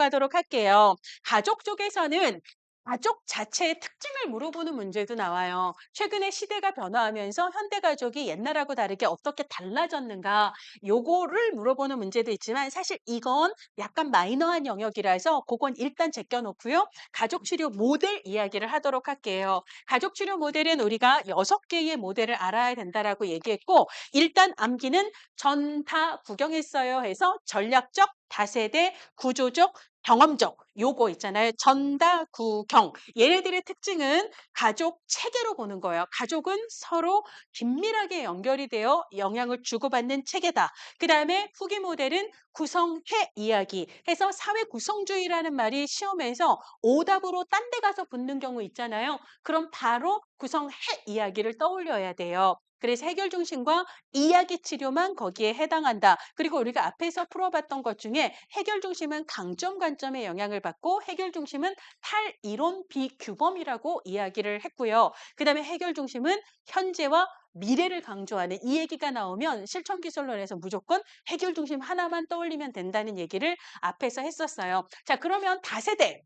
가도록 할게요. 가족 쪽에서는 가족 자체의 특징을 물어보는 문제도 나와요. 최근에 시대가 변화하면서 현대 가족이 옛날하고 다르게 어떻게 달라졌는가 요거를 물어보는 문제도 있지만 사실 이건 약간 마이너한 영역이라서 그건 일단 제껴 놓고요. 가족 치료 모델 이야기를 하도록 할게요. 가족 치료 모델은 우리가 6개의 모델을 알아야 된다라고 얘기했고 일단 암기는 전 다 구경했어요 해서 전략적, 다세대, 구조적, 경험적 요거 있잖아요. 전다, 구, 경. 얘네들의 특징은 가족 체계로 보는 거예요. 가족은 서로 긴밀하게 연결이 되어 영향을 주고받는 체계다. 그다음에 후기 모델은 구성해 이야기 해서 사회 구성주의라는 말이 시험에서 오답으로 딴 데 가서 붙는 경우 있잖아요. 그럼 바로 구성해 이야기를 떠올려야 돼요. 그래서 해결 중심과 이야기 치료만 거기에 해당한다. 그리고 우리가 앞에서 풀어봤던 것 중에 해결 중심은 강점, 관점에 영향을 받고 해결 중심은 탈이론 비규범이라고 이야기를 했고요. 그다음에 해결 중심은 현재와 미래를 강조하는 이 얘기가 나오면 실천 기술론에서 무조건 해결 중심 하나만 떠올리면 된다는 얘기를 앞에서 했었어요. 자, 그러면 다세대.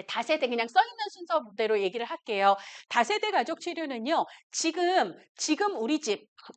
다세대 그냥 써 있는 순서대로 얘기를 할게요. 다세대 가족 치료는요. 지금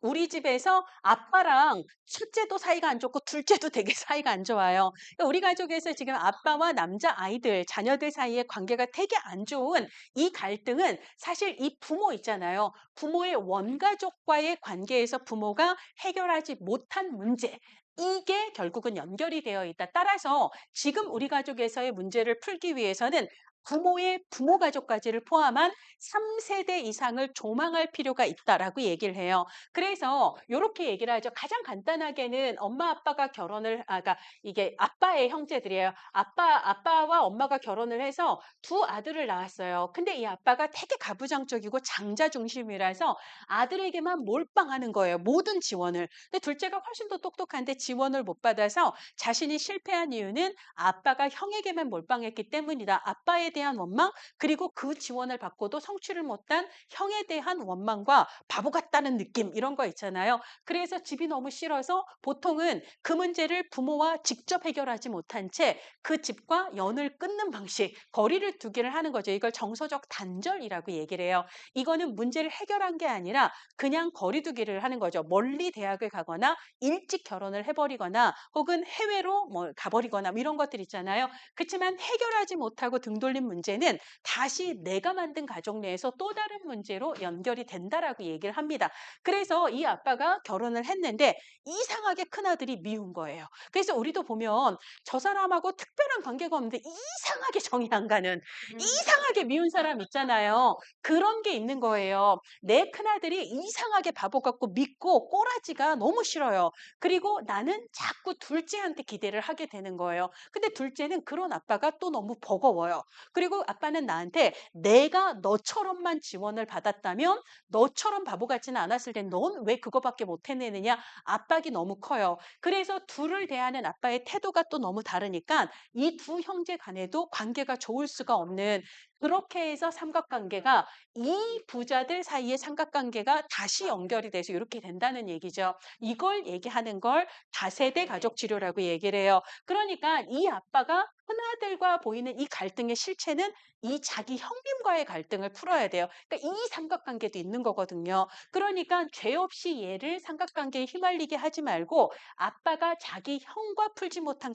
우리 집에서 아빠랑 첫째도 사이가 안 좋고 둘째도 되게 사이가 안 좋아요. 그러니까 우리 가족에서 지금 아빠와 남자 아이들, 자녀들 사이의 관계가 되게 안 좋은 이 갈등은 사실 이 부모 있잖아요. 부모의 원가족과의 관계에서 부모가 해결하지 못한 문제. 이게 결국은 연결이 되어 있다. 따라서 지금 우리 가족에서의 문제를 풀기 위해서는 부모의 부모 가족까지를 포함한 3세대 이상을 조망할 필요가 있다라고 얘기를 해요. 그래서 요렇게 얘기를 하죠. 가장 간단하게는 엄마 아빠가 그러니까 이게 아빠의 형제들이에요. 아빠와 엄마가 결혼을 해서 두 아들을 낳았어요. 근데 이 아빠가 되게 가부장적이고 장자 중심이라서 아들에게만 몰빵하는 거예요. 모든 지원을. 근데 둘째가 훨씬 더 똑똑한데 지원을 못 받아서 자신이 실패한 이유는 아빠가 형에게만 몰빵했기 때문이다. 아빠에 대한 원망 그리고 그 지원을 받고도 성취를 못한 형에 대한 원망과 바보 같다는 느낌 이런 거 있잖아요. 그래서 집이 너무 싫어서 보통은 그 문제를 부모와 직접 해결하지 못한 채 그 집과 연을 끊는 방식, 거리를 두기를 하는 거죠. 이걸 정서적 단절이라고 얘기를 해요. 이거는 문제를 해결한 게 아니라 그냥 거리두기를 하는 거죠. 멀리 대학을 가거나 일찍 결혼을 해버리거나 혹은 해외로 뭐 가버리거나 뭐 이런 것들 있잖아요. 그렇지만 해결하지 못하고 등 돌린 문제는 다시 내가 만든 가족 내에서 또 다른 문제로 연결이 된다라고 얘기를 합니다. 그래서 이 아빠가 결혼을 했는데 이상하게 큰아들이 미운 거예요. 그래서 우리도 보면 저 사람하고 특별한 관계가 없는데 이상하게 정이 안 가는 이상하게 미운 사람 있잖아요. 그런 게 있는 거예요. 내 큰아들이 이상하게 바보 같고 믿고 꼬라지가 너무 싫어요. 그리고 나는 자꾸 둘째한테 기대를 하게 되는 거예요. 근데 둘째는 그런 아빠가 또 너무 버거워요. 그리고 아빠는 나한테 내가 너처럼만 지원을 받았다면 너처럼 바보 같지는 않았을 텐데 넌 왜 그거밖에 못 해내느냐 압박이 너무 커요. 그래서 둘을 대하는 아빠의 태도가 또 너무 다르니까 이 두 형제 간에도 관계가 좋을 수가 없는 그렇게 해서 삼각관계가 이 부자들 사이의 삼각관계가 다시 연결이 돼서 이렇게 된다는 얘기죠. 이걸 얘기하는 걸 다세대 가족 치료라고 얘기를 해요. 그러니까 이 아빠가 큰아들과 보이는 이 갈등의 실체는 이 자기 형님과의 갈등을 풀어야 돼요. 그러니까 이 삼각관계도 있는 거거든요. 그러니까 죄 없이 얘를 삼각관계에 휘말리게 하지 말고 아빠가 자기 형과 풀지 못한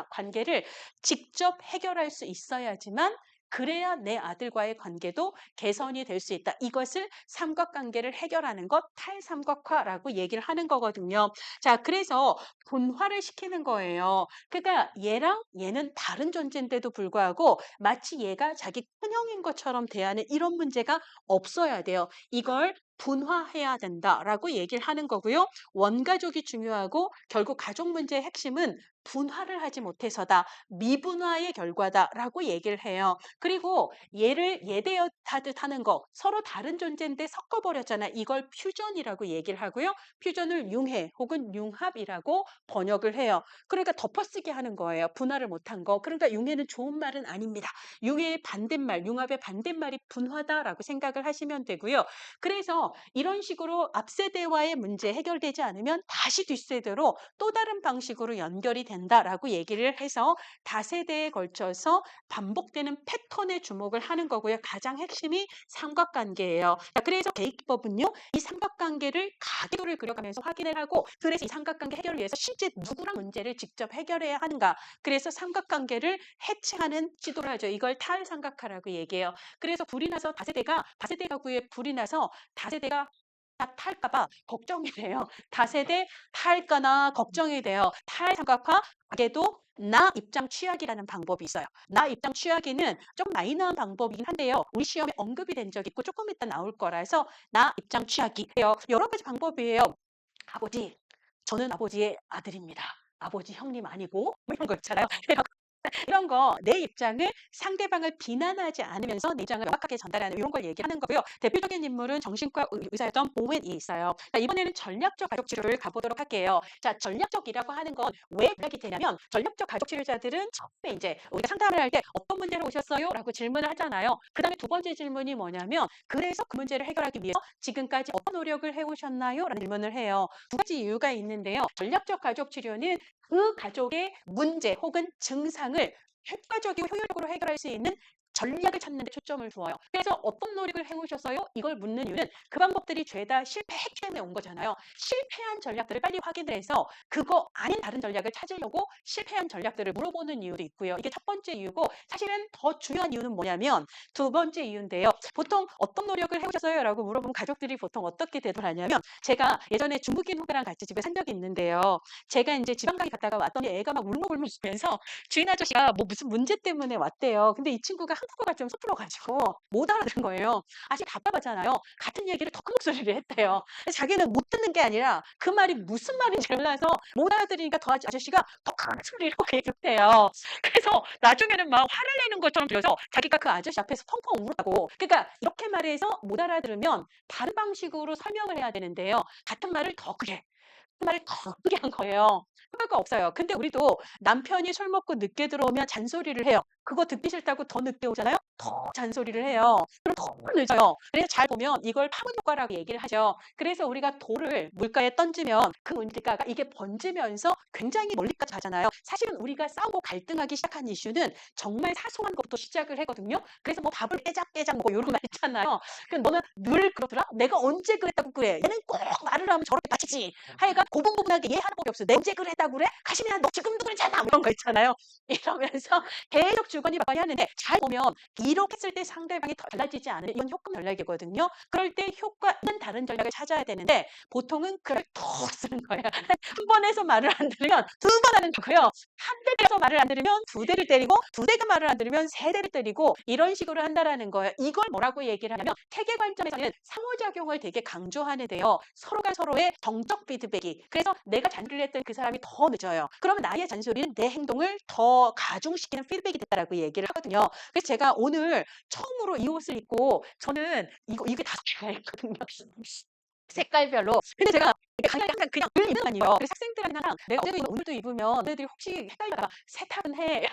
관계를 직접 해결할 수 있어야지만 그래야 내 아들과의 관계도 개선이 될 수 있다. 이것을 삼각관계를 해결하는 것 탈삼각화라고 얘기를 하는 거거든요. 자, 그래서 분화를 시키는 거예요. 그러니까 얘랑 얘는 다른 존재인데도 불구하고 마치 얘가 자기 큰형인 것처럼 대하는 이런 문제가 없어야 돼요. 이걸 분화해야 된다라고 얘기를 하는 거고요. 원가족이 중요하고 결국 가족 문제의 핵심은 분화를 하지 못해서다. 미분화의 결과다라고 얘기를 해요. 그리고 얘를 예대하듯 하는 거 서로 다른 존재인데 섞어버렸잖아. 이걸 퓨전이라고 얘기를 하고요. 퓨전을 융해 혹은 융합이라고 번역을 해요. 그러니까 덮어쓰기 하는 거예요. 분화를 못한 거. 그러니까 융해는 좋은 말은 아닙니다. 융해의 반대말, 융합의 반대말이 분화다라고 생각을 하시면 되고요. 그래서 그래서 이런 식으로 앞세대와의 문제 해결되지 않으면 다시 뒷세대로 또 다른 방식으로 연결이 된다라고 얘기를 해서 다세대에 걸쳐서 반복되는 패턴에 주목을 하는 거고요. 가장 핵심이 삼각관계예요. 자, 그래서 계획법은요. 이 삼각관계를 가계도를 그려가면서 확인을 하고 그래서 이 삼각관계 해결을 위해서 실제 누구랑 문제를 직접 해결해야 하는가. 그래서 삼각관계를 해체하는 시도를 하죠. 이걸 탈삼각화라고 얘기해요. 그래서 불이 나서 다세대 가구에 불이 나서 다세대가 다 탈까봐 걱정이 돼요. 다세대 탈까나 걱정이 돼요. 탈삼각화 가게도 나 입장 취하기라는 방법이 있어요. 나 입장 취하기는 좀 마이너한 방법이긴 한데요. 우리 시험에 언급이 된 적 있고 조금 이따 나올 거라서 나 입장 취하기예요. 여러 가지 방법이에요. 아버지, 저는 아버지의 아들입니다. 아버지 형님 아니고 뭐 이런 거 있잖아요. 이런 거 내 입장을 상대방을 비난하지 않으면서 내 입장을 명확하게 전달하는 이런 걸 얘기하는 거고요. 대표적인 인물은 정신과 의사였던 보웬이 있어요. 자, 이번에는 전략적 가족 치료를 가보도록 할게요. 자, 전략적이라고 하는 건 왜 전략이 되냐면 전략적 가족 치료자들은 처음에 이제 우리가 상담을 할 때 어떤 문제로 오셨어요? 라고 질문을 하잖아요. 그 다음에 두 번째 질문이 뭐냐면 그래서 그 문제를 해결하기 위해서 지금까지 어떤 노력을 해오셨나요? 라는 질문을 해요. 두 가지 이유가 있는데요. 전략적 가족 치료는 그 가족의 문제 혹은 증상을 효과적이고 효율적으로 해결할 수 있는 전략을 찾는 데 초점을 두어요. 그래서 어떤 노력을 해오셨어요? 이걸 묻는 이유는 그 방법들이 죄다 실패했기 때문에 온 거잖아요. 실패한 전략들을 빨리 확인을 해서 그거 아닌 다른 전략을 찾으려고 실패한 전략들을 물어보는 이유도 있고요. 이게 첫 번째 이유고 사실은 더 중요한 이유는 뭐냐면 두 번째 이유인데요. 보통 어떤 노력을 해오셨어요? 라고 물어보면 가족들이 보통 어떻게 대답을 하냐면 제가 예전에 중국인 후배랑 같이 집에 산 적이 있는데요. 제가 이제 지방가게 갔다가 왔더니 애가 막 울먹울먹 울면서 주인 아저씨가 뭐 무슨 문제 때문에 왔대요. 근데 이 친구가 한국어가 좀 서툴러가지고 못 알아들은 거예요. 아직 답답하잖아요. 같은 얘기를 더 큰 목소리를 했대요. 근데 자기는 못 듣는 게 아니라 그 말이 무슨 말인지 몰라서 못 알아들으니까 더 아저씨가 더 큰 소리로 얘기했대요. 그래서 나중에는 막 화를 내는 것처럼 들려서 자기가 그 아저씨 앞에서 펑펑 울었다고. 그러니까 이렇게 말해서 못 알아들으면 다른 방식으로 설명을 해야 되는데요. 같은 말을 더 크게 그 말을 더 크게 한 거예요. 효과가 없어요. 근데 우리도 남편이 술 먹고 늦게 들어오면 잔소리를 해요. 그거 듣기 싫다고 더 늦게 오잖아요. 더 잔소리를 해요. 그럼 더 늦어요. 그래서 잘 보면 이걸 파문 효과라고 얘기를 하죠. 그래서 우리가 돌을 물가에 던지면 그 물가가 이게 번지면서 굉장히 멀리까지 가잖아요. 사실은 우리가 싸우고 갈등하기 시작한 이슈는 정말 사소한 것부터 시작을 하거든요. 그래서 뭐 밥을 깨작깨작 뭐 이런 말 있잖아요. 그 너는 늘 그러더라? 내가 언제 그랬다고 그래? 얘는 꼭 말을 하면 저렇게 다치지. 하여간 고분고분하게 얘 하는 법이 없어. 내가 언제 그랬다고 그래? 가시면 너 지금도 그랬잖아. 뭐 이런 거 있잖아요. 이러면서 계속 주거니 받거니 하는데 잘 보면 이렇게 했을 때 상대방이 달라지지 않으면 이건 효과 전략이거든요. 그럴 때 효과 있는 다른 전략을 찾아야 되는데 보통은 그걸 더 쓰는 거예요. 한 번 해서 말을 안 들으면 두 번 하는 거고요. 한 대에서 말을 안 들으면 두 대를 때리고 두 대가 말을 안 들으면 세 대를 때리고 이런 식으로 한다라는 거예요. 이걸 뭐라고 얘기를 하냐면 태계 관점에서는 상호작용을 되게 강조하는데요. 서로가 서로의 정적 피드백이 그래서 내가 잔소리를 했던 그 사람이 더 늦어요. 그러면 나의 잔소리는 내 행동을 더 가중시키는 피드백이 됐다라고 얘기를 하거든요. 그래서 제가 오늘 처음으로 이 옷을 입고 저는 이게 다섯 개가 있거든요. 색깔별로. 근데 제가 강의할 때 항상 그냥 늘 입는 거 아니에요. 그래서 학생들한테 항상 내가 어제도 입고 오늘도 입으면 너희들이 혹시 헷갈릴까 봐 세탁은 해.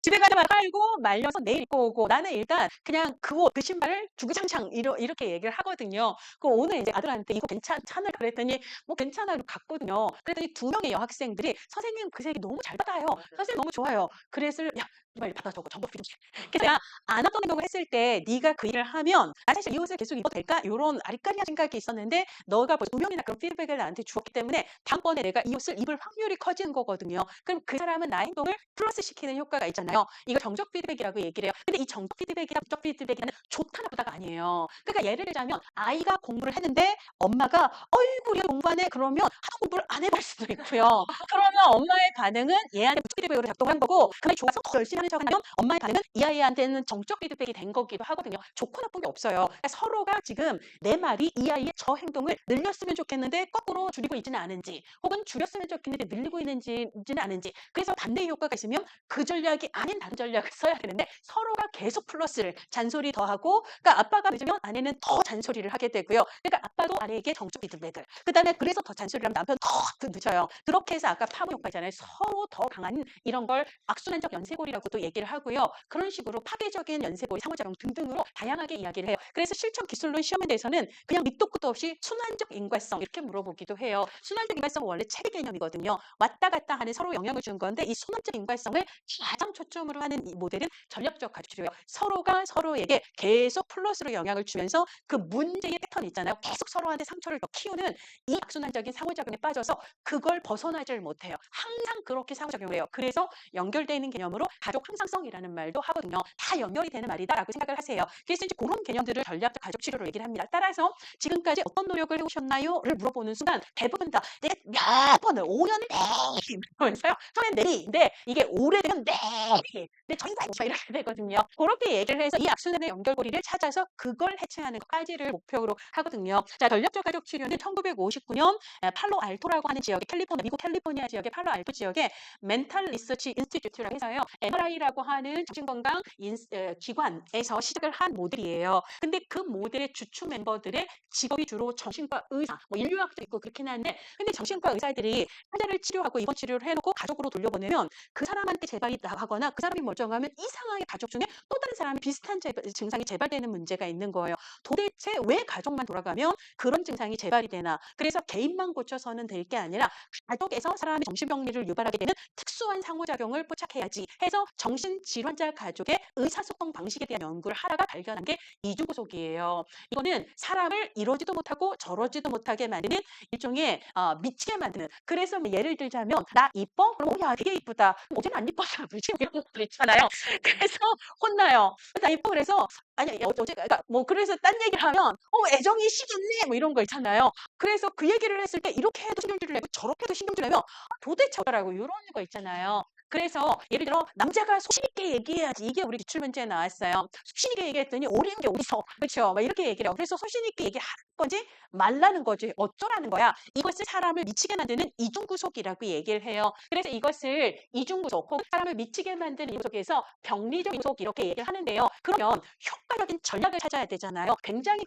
집에 가자마자 빨고 말려서 내일 입고 오고 나는 일단 그냥 그 옷, 그 신발을 주구장창 이렇게 얘기를 하거든요. 그 오늘 이제 아들한테 이거 괜찮아? 그랬더니 뭐 괜찮아 로 갔거든요. 그랬더니 두 명의 여학생들이 선생님 그 색이 너무 잘 받아요. 선생님 너무 좋아요. 그래서 야 빨리 받아 적어 정보 필요. 그래서 내가 안 했던 행동을 했을 때 네가 그 일을 하면 나 사실 이 옷을 계속 입어도 될까? 이런 아리까리한 생각이 있었는데 너가 벌써 두 명이나 그런 피드백을 나한테 주었기 때문에 다음번에 내가 이 옷을 입을 확률이 커지는 거거든요. 그럼 그 사람은 나의 행동을 플러스 시키는 효과가 있잖아요. 이거 정적 피드백이라고 얘기를 해요. 근데 이 정적 피드백이나 부적 피드백이라는 좋다 나쁘다가 아니에요. 그러니까 예를 들자면 아이가 공부를 했는데 엄마가 어이구 얘 공부 안 해. 그러면 하도 공부를 안 해볼 수도 있고요. 그러면 엄마의 반응은 얘한테 부적 피드백으로 작동한 거고 그날 좋아서 더 열심히 하는 척하면 엄마의 반응은 이 아이한테는 정적 피드백이 된 거기도 하거든요. 좋고 나쁜 게 없어요. 그러니까 서로가 지금 내 말이 이 아이의 저 행동을 늘렸으면 좋겠는데 거꾸로 줄이고 있지는 않은지 혹은 줄였으면 좋겠는데 늘리고 있는지는 않은지 그래서 반대의 효과가 있으면 그 전략이 아닌 다른 전략을 써야 되는데 서로가 계속 플러스를 잔소리 더하고 그러니까 아빠가 늦으면 아내는 더 잔소리를 하게 되고요. 그러니까 아빠도 아내에게 정적 피드백을 그다음에 그래서 더 잔소리를 하면 남편 더 늦어요. 그렇게 해서 아까 파무 효과잖아요. 서로 더 강한 이런 걸 악순환적 연쇄골이라고 것도 얘기를 하고요. 그런 식으로 파괴적인 연쇄고의 상호작용 등등으로 다양하게 이야기를 해요. 그래서 실전 기술론 시험에 대해서는 그냥 밑도 끝도 없이 순환적 인과성 이렇게 물어보기도 해요. 순환적 인과성은 원래 체계 개념이거든요. 왔다 갔다 하는 서로 영향을 준 건데 이 순환적 인과성을 가장 초점으로 하는 이 모델은 전략적 가족치료예요. 서로가 서로에게 계속 플러스로 영향을 주면서 그 문제의 패턴 있잖아요. 계속 서로한테 상처를 더 키우는 이 악순환적인 상호작용에 빠져서 그걸 벗어나질 못해요. 항상 그렇게 상호작용을 해요. 그래서 연결되어 있는 개념으로 가족 항상성이라는 말도 하거든요. 다 연결이 되는 말이다라고 생각을 하세요. 그래서 이제 그런 개념들을 전략적 가족 치료로 얘기를 합니다. 따라서 지금까지 어떤 노력을 해오셨나요?를 물어보는 순간 대부분 다 내가 몇 번을 5년을 매일 그러면서요. 처음엔 내리인데 이게 오래되면 매일 근데 저희가 이렇게 되거든요. 그렇게 얘기를 해서 이 악순환의 연결고리를 찾아서 그걸 해체하는 것까지를 목표로 하거든요. 자, 전략적 가족 치료는 1959년 팔로알토라고 하는 지역의 미국 캘리포니아 지역의 팔로알토 지역에 멘탈 리서치 인스티튜트라고 해서요. MRI라고 하는 정신건강 기관에서 시작을 한 모델이에요. 근데 그 모델의 주축 멤버들의 직업이 주로 정신과 의사, 뭐 인류학도 있고 그렇긴 한데 근데 정신과 의사들이 환자를 치료하고 입원 치료를 해놓고 가족으로 돌려보내면 그 사람한테 재발이 나가거나 그 사람이 멀쩡하면 이 상황의 가족 중에 또 다른 사람이 비슷한 증상이 재발되는 문제가 있는 거예요. 도대체 왜 가족만 돌아가면 그런 증상이 재발이 되나? 그래서 개인만 고쳐서는 될 게 아니라 가족에서 사람의 정신병리를 유발하게 되는 특수한 상호작용을 포착해야지 해서 정신질환자 가족의 의사소통 방식에 대한 연구를 하다가 발견한 게 이중구속이에요. 이거는 사람을 이러지도 못하고 저러지도 못하게 만드는 일종의 미치게 만드는 그래서 뭐 예를 들자면 나 이뻐? 그럼 야 되게 이쁘다. 어제는 안 이뻤어. 지금 이런 것들 있잖아요. 그래서 혼나요. 나 이뻐 그래서 아니 어제 그러니까 뭐 그래서 딴 얘기를 하면 애정이 식었네 뭐 이런 거 있잖아요. 그래서 그 얘기를 했을 때 이렇게 해도 신경질을 내고 저렇게 해도 신경질을 내면 도대체 어쩌라고 이런 거 있잖아요. 그래서 예를 들어 남자가 소신 있게 얘기해야지 이게 우리 기출 문제에 나왔어요. 소신 있게 얘기했더니 옳은 게 어디서 그렇죠? 막 이렇게 얘기를 해요. 그래서 소신 있게 얘기하는 거지 말라는 거지 어쩌라는 거야. 이것을 사람을 미치게 만드는 이중구속이라고 얘기를 해요. 그래서 이것을 이중구속 혹은 사람을 미치게 만드는 이중구속에서 병리적 구속 이렇게 얘기를 하는데요. 그러면 효과적인 전략을 찾아야 되잖아요. 굉장히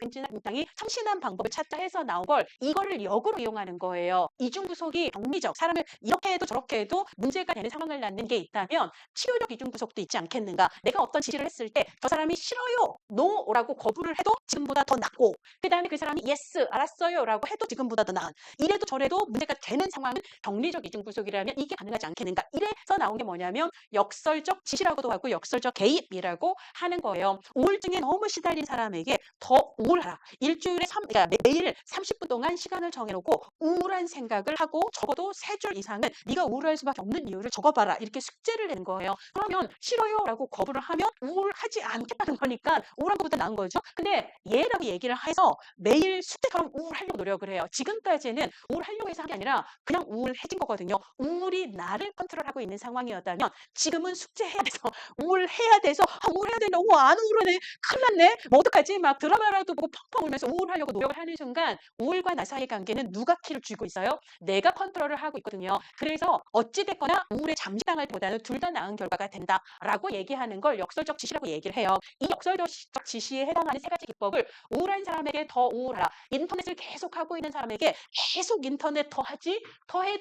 참신한 방법을 찾다 해서 나온 걸 이거를 역으로 이용하는 거예요. 이중구속이 병리적 사람을 이렇게 해도 저렇게 해도 문제가 되는 상황을 낳는 게 있다면 치료적 이중구속도 있지 않겠는가. 내가 어떤 지시를 했을 때 저 사람이 싫어요, 노라고 거부를 해도 지금보다 더 낫고 그 다음에 그 사람이 예스 알았어요 라고 해도 지금보다 더 나은 이래도 저래도 문제가 되는 상황은 병리적 이중구속이라면 이게 가능하지 않겠는가. 이래서 나온 게 뭐냐면 역설적 지시라고도 하고 역설적 개입이라고 하는 거예요. 우울증에 너무 시달린 사람에게 더 우울하라. 일주일에 그러니까 매일 30분 동안 시간을 정해놓고 우울한 생각을 하고 적어도 3줄 이상은 네가 우울할 수밖에 없는 이유를 적어봐라. 이렇게 숙제를 내는 거예요. 그러면 싫어요 라고 거부를 하면 우울하지 않겠다는 거니까 우울한 것보다 나은 거죠. 근데 얘라고 얘기를 해서 매일 숙제처럼 우울하려고 노력을 해요. 지금까지는 우울하려고 해서 한 게 아니라 그냥 우울해진 거거든요. 우울이 나를 컨트롤하고 있는 상황이었다면 지금은 숙제해야 돼서 우울해야 돼서 우울해야 돼 너무 안 우울하네 큰일 났네 뭐 어떡하지 막 드라마라도 보고 펑펑 울면서 우울하려고 노력을 하는 순간 우울과 나 사이의 관계는 누가 키를 쥐고 있어요? 내가 컨트롤을 하고 있거든요. 그래서 어찌됐거나 우울에 잠식당할 보다는 둘 다 나은 결과가 된다라고 얘기하는 걸 역설적 지시라고 얘기를 해요. 이 역설적 지시에 해당하는 3가지 기법을 우울한 사람에게 더 우울하라. 인터넷을 계속 하고 있는 사람에게 계속 인터넷 더 하지 더해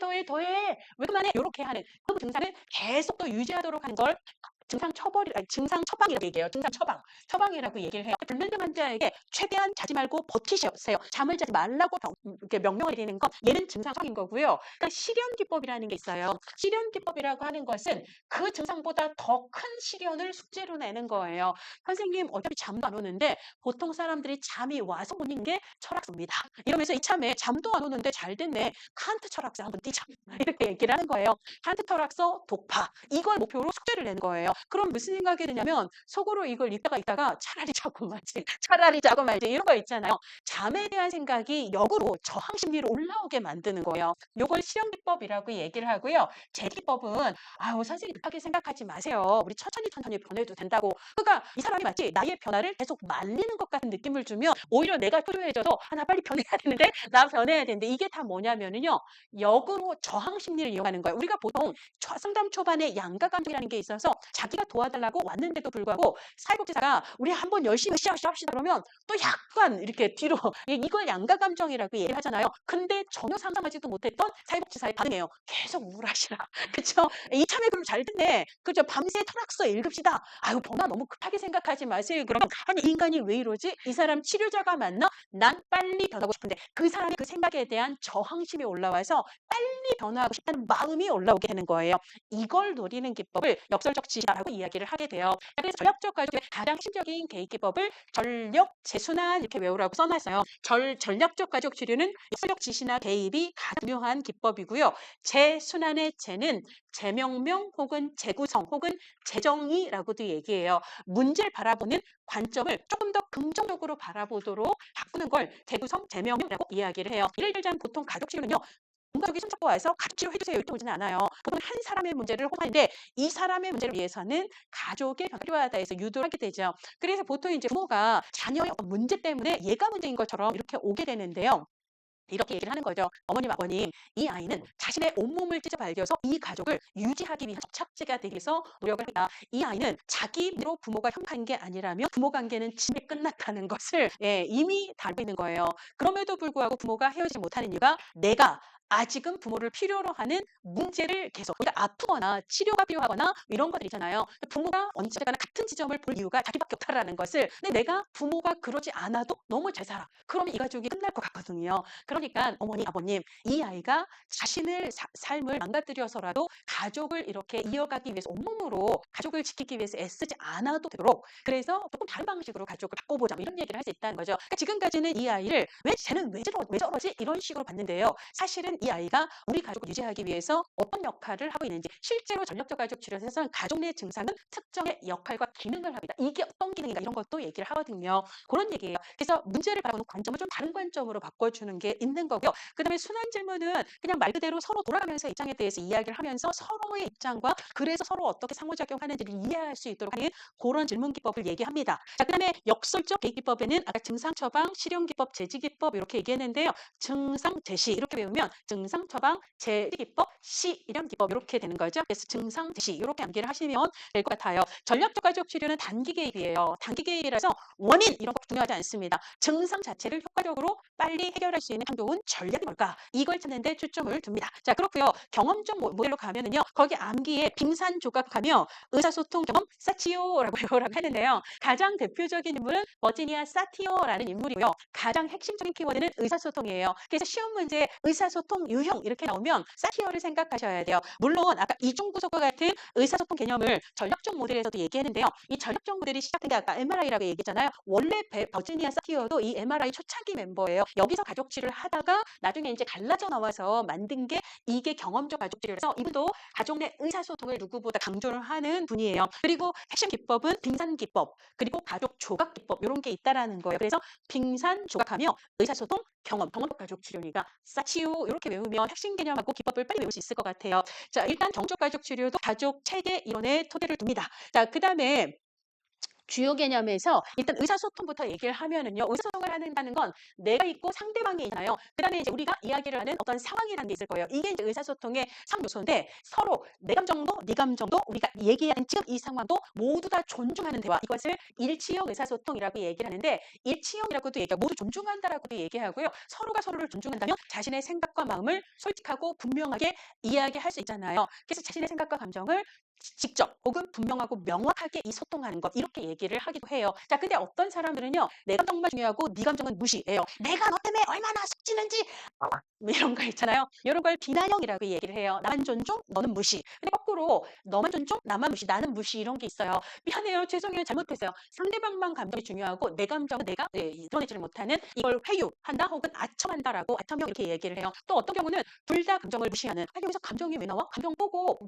왜 그만해 이렇게 하는 그 증상을 계속 또 유지하도록 하는 걸 증상 처방이라고 얘기해요. 증상 처방이라고 얘기를 해요. 불면증 환자에게 최대한 자지 말고 버티세요. 잠을 자지 말라고 이렇게 명령을 드리는 건 얘는 증상 처방인 거고요. 그러니까 실현 기법이라는 게 있어요. 실현 기법이라고 하는 것은 그 증상보다 더 큰 실현을 숙제로 내는 거예요. 선생님 어차피 잠도 안 오는데 보통 사람들이 잠이 와서 오는 게 철학서입니다. 이러면서 이참에 잠도 안 오는데 잘 됐네. 칸트 철학서 한번 띄자. 이렇게 얘기를 하는 거예요. 칸트 철학서 독파. 이걸 목표로 숙제를 내는 거예요. 그럼 무슨 생각이 드냐면 속으로 이걸 읽다가 차라리 자고 말지 이런 거 있잖아요. 잠에 대한 생각이 역으로 저항 심리로 올라오게 만드는 거예요. 요걸 실현 기법이라고 얘기를 하고요. 제 기법은 선생님 급하게 생각하지 마세요. 우리 천천히 변해도 된다고. 그러니까 이 사람이 마치 나의 변화를 계속 말리는 것 같은 느낌을 주면 오히려 내가 초조해져서 나 빨리 변해야 되는데 나 변해야 되는데 이게 다 뭐냐면은요. 역으로 저항 심리를 이용하는 거예요. 우리가 보통 상담 초반에 양가 감정이라는 게 있어서 자기가 도와달라고 왔는데도 불구하고 사회복지사가 "우리 한번 열심히 으쌰으쌰 합시다." 그러면 또 약간 이렇게 뒤로 이걸 양가 감정이라고 얘기를 하잖아요. 근데 전혀 상상하지도 못했던 사회복지사의 반응이에요. 계속 우울하시라. 그쵸? "이참에 그럼 잘 됐네. 그죠? 밤새 철학서 읽읍시다." "아유 변화 너무 급하게 생각하지 마세요." 그러면 '아니 이 인간이 왜 이러지? 이 사람 치료자가 맞나? 난 빨리 변하고 싶은데.' 그 사람의 그 생각에 대한 저항심이 올라와서 빨리 변화하고 싶다는 마음이 올라오게 되는 거예요. 이걸 노리는 기법을 역설적 지시라고 이야기를 하게 돼요. 그래서 전략적 가족의 가장 핵심적인 개입 기법을 전력 재순환 이렇게 외우라고 써놨어요. 전략적 가족 치료는 역설적 지시나 개입이 가장 중요한 기법이고요. 재순환의 재는 재명명 혹은 재구성 혹은 재정의라고도 얘기해요. 문제를 바라보는 관점을 조금 더 긍정적으로 바라보도록 바꾸는 걸 재구성, 재명명이라고 이야기를 해요. 예를 들자면 보통 가족 치료는요. 온 가족이 손잡고 와서 "가족 치료해 주세요." 이렇게 오지는 않아요. 보통 한 사람의 문제를 호소하는데 이 사람의 문제를 위해서는 가족의 변화가 필요하다 해서 유도를 하게 되죠. 그래서 보통 이제 부모가 자녀의 어떤 문제 때문에 얘가 문제인 것처럼 이렇게 오게 되는데요. 이렇게 얘기를 하는 거죠. "어머님, 아버님, 이 아이는 자신의 온몸을 찢어 발겨서 이 가족을 유지하기 위한 접착제가 되기 위해서 노력을 한다. 이 아이는 자기 로 부모가 협박한 게 아니라면 부모 관계는 집에 끝났다는 것을 이미 다 알고 있는 거예요. 그럼에도 불구하고 부모가 헤어지지 못하는 이유가 내가 아직은 부모를 필요로 하는 문제를 계속 그러니까 아프거나 치료가 필요하거나 이런 것들 있잖아요. 부모가 언제나 같은 지점을 볼 이유가 자기밖에 없다라는 것을 근데 내가 부모가 그러지 않아도 너무 잘 살아. 그러면 이 가족이 끝날 것 같거든요. 그러니까 어머니, 아버님 이 아이가 자신을 삶을 망가뜨려서라도 가족을 이렇게 이어가기 위해서 온몸으로 가족을 지키기 위해서 애쓰지 않아도 되도록 그래서 조금 다른 방식으로 가족을 바꿔보자 뭐 이런 얘기를 할 수 있다는 거죠. 그러니까 지금까지는 이 아이를 왜 쟤는 왜 저러지 이런 식으로 봤는데요. 사실은 이 아이가 우리 가족을 유지하기 위해서 어떤 역할을 하고 있는지 실제로 전력적 가족 치료에서는 가족 내 증상은 특정의 역할과 기능을 합니다. 이게 어떤 기능인가 이런 것도 얘기를 하거든요. 그런 얘기예요. 그래서 문제를 바라보는 관점을 좀 다른 관점으로 바꿔주는 게 있는 거고요. 그다음에 순환 질문은 그냥 말 그대로 서로 돌아가면서 입장에 대해서 이야기를 하면서 서로의 입장과 그래서 서로 어떻게 상호작용하는지를 이해할 수 있도록 하는 그런 질문 기법을 얘기합니다. 자, 그다음에 역설적 개입 기법에는 아까 증상 처방, 실용 기법, 제지 기법 이렇게 얘기했는데요. 증상 제시 이렇게 배우면 증상 처방, 제지 기법, 실현 기법 이렇게 되는 거죠. 그래서 증상 제시 이렇게 암기를 하시면 될 것 같아요. 전략적 가족 치료는 단기 개입이에요. 단기 개입이라서 원인 이런 거 중요하지 않습니다. 증상 자체를 효과적으로 빨리 해결할 수 있는 좋은 전략이 뭘까? 이걸 찾는 데 초점을 둡니다. 자, 그렇고요. 경험적 모델로 가면은요. 거기 암기에 빙산 조각하며 의사소통 경험 사티오라고 배우라고 하는데요. 가장 대표적인 인물은 버지니아 사티오라는 인물이고요. 가장 핵심적인 키워드는 의사소통이에요. 그래서 시험 문제 의사소통 유형 이렇게 나오면 사티오를 생각하셔야 돼요. 물론 아까 이중구속과 같은 의사소통 개념을 전략적 모델에서도 얘기했는데요. 이 전략적 모델이 시작된 게 아까 MRI라고 얘기했잖아요. 원래 버지니아 사티오도 이 MRI 초창기 멤버예요. 여기서 가족 치료를 하다가 나중에 이제 갈라져 나와서 만든 게 이게 경험적 가족 치료라서 이분도 가족 내 의사소통을 누구보다 강조를 하는 분이에요. 그리고 핵심 기법은 빙산 기법, 그리고 가족 조각 기법 이런 게 있다라는 거예요. 그래서 빙산 조각하며 의사소통, 경험적 가족 치료니까 사치오 이렇게 외우면 핵심 개념하고 기법을 빨리 외울 수 있을 것 같아요. 자, 일단 경험적 가족 치료도 가족 체계 이론에 토대를 둡니다. 자, 그다음에 주요 개념에서 일단 의사소통부터 얘기를 하면은요. 의사소통을 한다는 건 내가 있고 상대방이 있잖아요. 그다음에 이제 우리가 이야기를 하는 어떤 상황이라는 게 있을 거예요. 이게 이제 의사소통의 3요소인데 서로 내 감정도 네 감정도 우리가 얘기하는 지금 이 상황도 모두 다 존중하는 대화. 이것을 일치형 의사소통이라고 얘기를 하는데 일치형이라고도 얘기하고 모두 존중한다라고도 얘기하고요. 서로가 서로를 존중한다면 자신의 생각과 마음을 솔직하고 분명하게 이야기할 수 있잖아요. 그래서 자신의 생각과 감정을 직접 혹은 분명하고 명확하게 이 소통하는 것 이렇게 얘기를 하기도 해요. 자, 근데 어떤 사람들은요. 내 감정만 중요하고 네 감정은 무시해요. 내가 너 때문에 얼마나 속지는지 뭐 이런 거 있잖아요. 이런 걸 비난형이라고 얘기를 해요. 나만 존중, 너는 무시. 근데 거꾸로 너만 존중, 나만 무시, 나는 무시 이런 게 있어요. 미안해요, 죄송해요, 잘못했어요. 상대방만 감정이 중요하고 내 감정은 내가 드러내지를 못하는 이걸 회유한다 혹은 아첨한다라고 아첨형 이렇게 얘기를 해요. 또 어떤 경우는 둘 다 감정을 무시하는 아니 여기서 감정이 왜 나와? 감정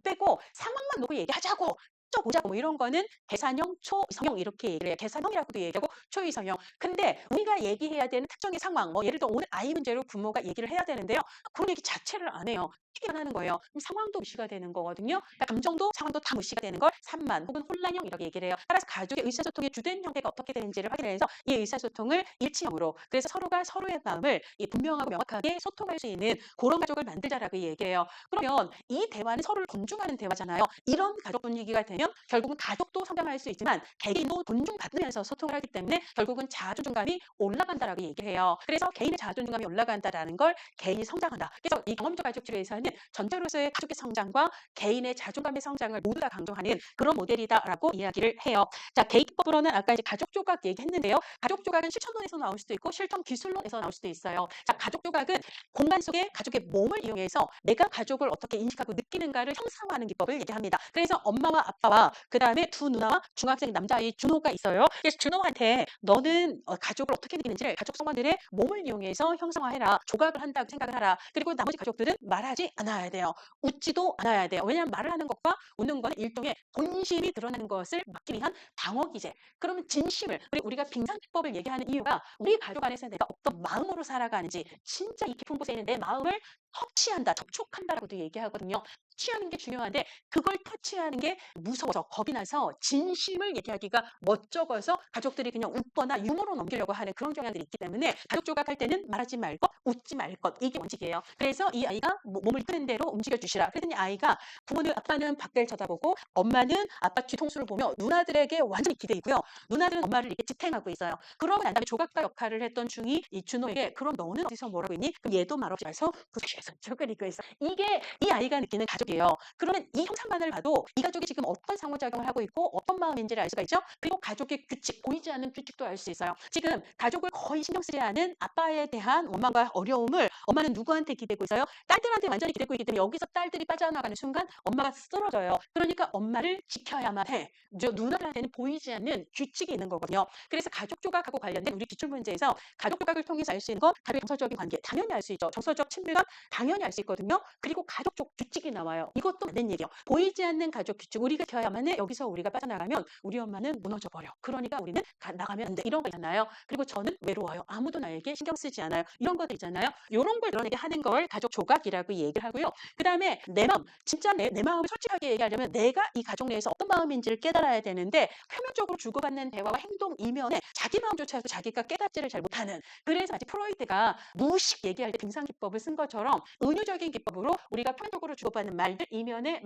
빼고 상황만 놓고 얘기하자고 보자고 뭐 이런 거는 계산형, 초이성형 이렇게 얘기를 해요. 계산형이라고도 얘기하고 초이성형. 근데 우리가 얘기해야 되는 특정의 상황, 뭐 예를 들어 오늘 아이 문제로 부모가 얘기를 해야 되는데요. 그런 얘기 자체를 안 해요. 하는 거예요. 그럼 상황도 무시가 되는 거거든요. 그러니까 감정도 상황도 다 무시가 되는 걸 산만 혹은 혼란형 이렇게 얘기를 해요. 따라서 가족의 의사소통의 주된 형태가 어떻게 되는지를 확인해서 이 의사소통을 일치형으로 그래서 서로가 서로의 마음을 이 분명하고 명확하게 소통할 수 있는 그런 가족을 만들자라고 얘기해요. 그러면 이 대화는 서로를 존중하는 대화잖아요. 이런 가족 분위기가 되면 결국은 가족도 성장할 수 있지만 개인도 존중받으면서 소통을 하기 때문에 결국은 자존감이 올라간다라고 얘기를 해요. 그래서 개인의 자존감이 올라간다라는 걸 개인이 성장한다. 그래서 이 경험적 가족 치료에서는 전체로서의 가족의 성장과 개인의 자존감의 성장을 모두 다 강조하는 그런 모델이다라고 이야기를 해요. 자, 개인법으로는 아까 이제 가족 조각 얘기했는데요. 가족 조각은 실천론에서 나올 수도 있고 실천 기술론에서 나올 수도 있어요. 자, 가족 조각은 공간 속에 가족의 몸을 이용해서 내가 가족을 어떻게 인식하고 느끼는가를 형상화하는 기법을 얘기합니다. 그래서 엄마와 아빠와 그 다음에 두 누나와 중학생 남자아이 준호가 있어요. 그래서 준호한테 너는 가족을 어떻게 느끼는지를 가족 성원들의 몸을 이용해서 형상화해라. 조각을 한다고 생각을 하라. 그리고 나머지 가족들은 말하지 않아야 돼요. 웃지도 않아야 돼요. 왜냐하면 말을 하는 것과 웃는 건 일종의 본심이 드러나는 것을 막기 위한 방어 기제. 그러면 진심을 우리가 빙상기법을 얘기하는 이유가 우리 가족 안에서 내가 어떤 마음으로 살아가는지 진짜 이 깊은 곳에 있는 내 마음을 터치한다, 접촉한다라고도 얘기하거든요. 터치하는 게 중요한데 그걸 터치하는 게 무서워서 겁이 나서 진심을 얘기하기가 멋쩍어서 가족들이 그냥 웃거나 유머로 넘기려고 하는 그런 경향들이 있기 때문에 가족 조각할 때는 말하지 말 것, 웃지 말 것 이게 원칙이에요. 그래서 이 아이가 몸을 끄는 대로 움직여 주시라. 그랬더니 아이가 부모는 아빠는 밖을 쳐다보고 엄마는 아빠 뒤통수를 보며 누나들에게 완전히 기대이고요. 누나들은 엄마를 이렇게 지탱하고 있어요. 그러고 난 다음에 조각가 역할을 했던 중이 이 준호에게 그럼 너는 어디서 뭐라고 있니? 그럼 얘도 말없이 가서 구석에서 쭉 읽고 있어. 이게 이 아이가 느끼는 가족이에요. 그러면 이 형상만을 봐도 이 가족이 지금 어떤 상호작용을 하고 있고 어떤 마음인지를 알 수가 있죠. 그리고 가족의 규칙, 보이지 않는 규칙도 알 수 있어요. 지금 가족을 거의 신경 쓰지 않은 아빠에 대한 원망과 어려움을 엄마는 누구한테 기대고 있어요? 딸들한테 완전히 기대고 있기 때문에 여기서 딸들이 빠져나가는 순간 엄마가 쓰러져요. 그러니까 엄마를 지켜야만 해. 누나들한테는 보이지 않는 규칙이 있는 거거든요. 그래서 가족 조각하고 관련된 우리 기출 문제에서 가족 조각을 통해서 알 수 있는 건 가족의 정서적인 관계 당연히 알 수 있죠. 정서적 친밀감 당연히 알 수 있거든요. 그리고 가족적 규칙이 나와요. 이것도 맞는 얘기예요. 보이지 않는 가족 규칙 우리가 지켜야만 해. 여기서 우리가 빠져나가면 우리 엄마는 무너져 버려. 그러니까 우리는 나가면 안 돼. 이런 거 있잖아요. 그리고 저는 외로워요. 아무도 나에게 신경 쓰지 않아요. 이런 것들 있잖아요. 이런 걸 드러내게 하는 걸 가족 조각이라고 얘기를 하고요. 그다음에 내 마음, 진짜 내 마음을 솔직하게 얘기하려면 내가 이 가족 내에서 어떤 마음인지를 깨달아야 되는데 표면적으로 주고받는 대화와 행동 이면에 자기 마음조차도 자기가 깨닫지를 잘 못하는 그래서 마치 프로이트가 무식 얘기할 때 빙상기법을 쓴 것처럼 은유적인 기법으로 우리가 표면적으로 주고받는 말들 이면의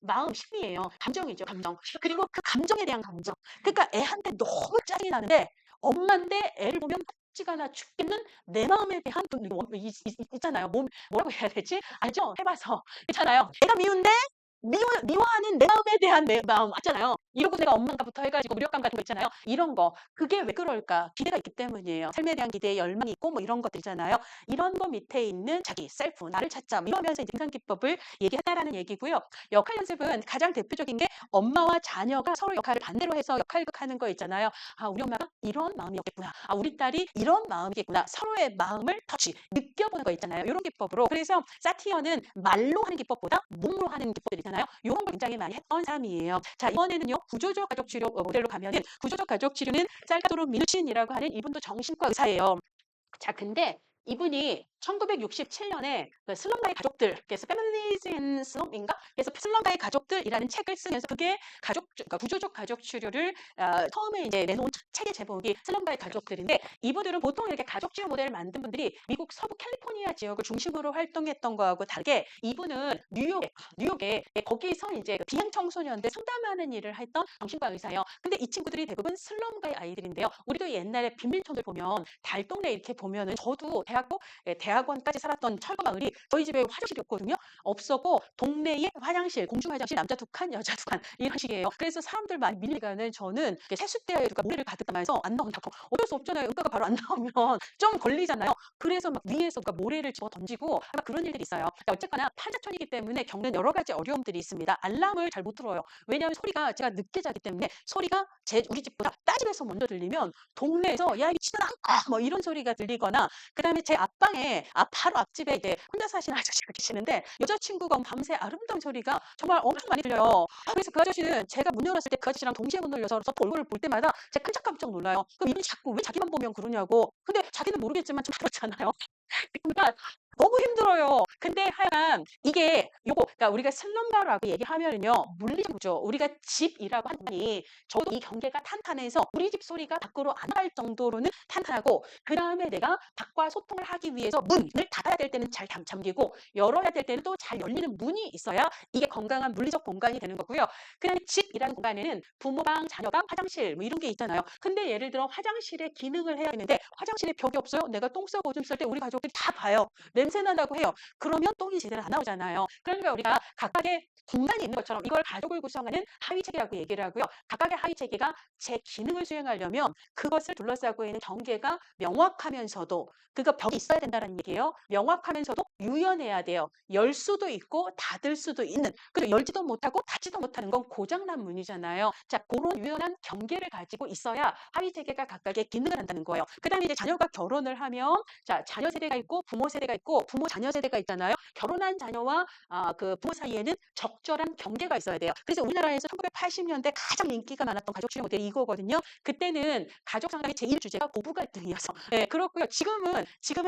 마음 심리예요. 감정이죠, 감정. 그리고 그 감정에 대한 감정. 그러니까 애한테 너무 짜증이 나는데 엄마인데 애를 보면 찌가 나 죽겠는 내 마음에 대한 있잖아요. 뭐라고 해야 되지? 알죠? 해봐서 있잖아요. 애가 미운데 미워하는 내 마음에 대한 내 마음 맞잖아요. 이러고 내가 엄마인가부터 해가지고 무력감 같은 거 있잖아요. 이런 거 그게 왜 그럴까? 기대가 있기 때문이에요. 삶에 대한 기대에 열망이 있고 뭐 이런 것들이잖아요. 이런 거 밑에 있는 자기 셀프 나를 찾자 뭐 이러면서 인상기법을 얘기했다라는 얘기고요. 역할 연습은 가장 대표적인 게 엄마와 자녀가 서로 역할을 반대로 해서 역할극하는 거 있잖아요. 아 우리 엄마가 이런 마음이었겠구나. 아 우리 딸이 이런 마음이겠구나. 서로의 마음을 터치 느껴보는 거 있잖아요. 이런 기법으로 그래서 사티어는 말로 하는 기법보다 몸으로 하는 기법들이잖아요. 이런 걸 굉장히 많이 했던 사람이에요. 자 이번에는요 구조적 가족 치료 모델로 가면은 구조적 가족 치료는 살바도르 미누친이라고 하는 이분도 정신과 의사예요. 자 근데 이분이 1967년에 그 슬럼가의 가족들, 그래서 Families in Slum인가? 그래서 슬럼가의 가족들이라는 책을 쓰면서 그게 그러니까 구조적 가족 치료를 처음에 이제 내놓은 책의 제목이 슬럼가의 가족들인데 이분들은 보통 이렇게 가족 치료 모델을 만든 분들이 미국 서부 캘리포니아 지역을 중심으로 활동했던 거하고 다르게 이분은 뉴욕에 거기서 이제 그 비행 청소년들 상담하는 일을 했던 정신과 의사예요. 근데 이 친구들이 대부분 슬럼가의 아이들인데요. 우리도 옛날에 빈민촌들 보면 달동네 이렇게 보면은 저도 대학원까지 살았던 철거 마을이 저희 집에 화장실이 없거든요. 없었고 동네에 화장실, 공중 화장실 남자 두 칸, 여자 두 칸 이런 식이에요. 그래서 사람들 많이 밀리가는 저는 세숫대에 누가 모래를 가득 담아서 안 나온다고 어쩔 수 없잖아요. 응가가 바로 안 나오면 좀 걸리잖아요. 그래서 막 위에서 누가 모래를 집어 던지고 막 그런 일들이 있어요. 어쨌거나 판자촌이기 때문에 겪는 여러 가지 어려움들이 있습니다. 알람을 잘 못 들어요. 왜냐하면 소리가 제가 늦게 자기 때문에 소리가 우리 집보다 따집에서 먼저 들리면 동네에서 야 미친놈아 뭐 이런 소리가 들리거나 그다음에 제 앞방에 바로 앞집에 이제 혼자 사시는 아저씨가 계시는데 여자친구가 밤새 아름다운 소리가 정말 엄청 많이 들려요. 그래서 그 아저씨는 제가 문 열었을 때 그 아저씨랑 동시에 문을 열어서 얼굴을 볼 때마다 제가 깜짝깜짝 놀라요. 그럼 이분이 자꾸 왜 자기만 보면 그러냐고. 근데 자기는 모르겠지만 좀 그렇잖아요. 그러니까 너무 힘들어요. 근데 하여간 이게 요거 그러니까 우리가 슬럼가라고 얘기하면은요. 물리적 구조 우리가 집이라고 하니 저도 이 경계가 탄탄해서 우리 집 소리가 밖으로 안 나갈 정도로는 탄탄하고 그다음에 내가 밖과 소통을 하기 위해서 문을 닫아야 될 때는 잘 잠기고 열어야 될 때는 또 잘 열리는 문이 있어야 이게 건강한 물리적 공간이 되는 거고요. 그다음에 집이라는 공간에는 부모방, 자녀방, 화장실 뭐 이런 게 있잖아요. 근데 예를 들어 화장실에 기능을 해야 되는데 화장실에 벽이 없어요. 내가 똥 싸고 오줌 쌀 때 우리 가족들이 다 봐요. 냄새 난다고 해요. 그러면 똥이 제대로 안 나오잖아요. 그러니까 우리가 각각의 공간이 있는 것처럼 이걸 가족을 구성하는 하위 체계라고 얘기를 하고요. 각각의 하위 체계가 제 기능을 수행하려면 그것을 둘러싸고 있는 경계가 명확하면서도 그거 벽이 있어야 된다는 얘기예요. 명확하면서도 유연해야 돼요. 열 수도 있고 닫을 수도 있는. 그리고 열지도 못하고 닫지도 못하는 건 고장난 문이잖아요. 자, 그런 유연한 경계를 가지고 있어야 하위 체계가 각각의 기능을 한다는 거예요. 그다음에 이제 자녀가 결혼을 하면 자, 자녀 세대가 있고 부모 세대가 있고 부모 자녀 세대가 있잖아요. 결혼한 자녀와 그 부모 사이에는 적절한 경계가 있어야 돼요. 그래서 우리나라에서 1980년대 가장 인기가 많았던 가족 치료 모델이 이거거든요. 그때는 가족 상담의 제1 주제가 고부 갈등이어서 네, 그렇고요. 지금은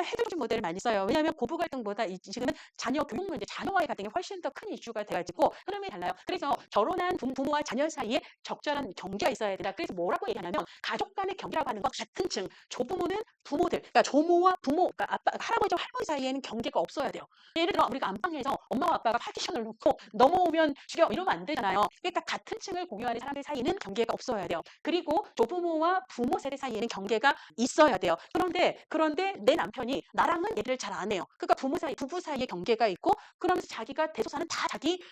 헤드로즈 모델을 많이 써요. 왜냐하면 고부 갈등보다 지금은 자녀 교육 문제, 자녀와의 갈등이 훨씬 더 큰 이슈가 돼가지고 흐름이 달라요. 그래서 결혼한 부모와 자녀 사이에 적절한 경계가 있어야 된다. 그래서 뭐라고 얘기하냐면 가족 간의 경계라고 하는 건 같은 층, 조부모는 부모들, 그러니까 조모와 부모, 그러니까 아빠, 할아버지와 할머니 사이에는 경계가 없어야 돼요. 예를 들어 우리가 안방에서 엄마와 아빠가 파티션을 놓고 넘어오면 죽여 이러면 안 되잖아요. 그러니까 같은 층을 공유하는 사람들 사이에는 경계가 없어야 돼요. 그리고 조부모와 부모 세대 사이에는 경계가 있어야 돼요. 그런데 내 남편이 나랑은 얘기를 잘 안 해요. 그러니까 부부 사이에 경계가 있고 그러면서 자기가 대소사는 다 자기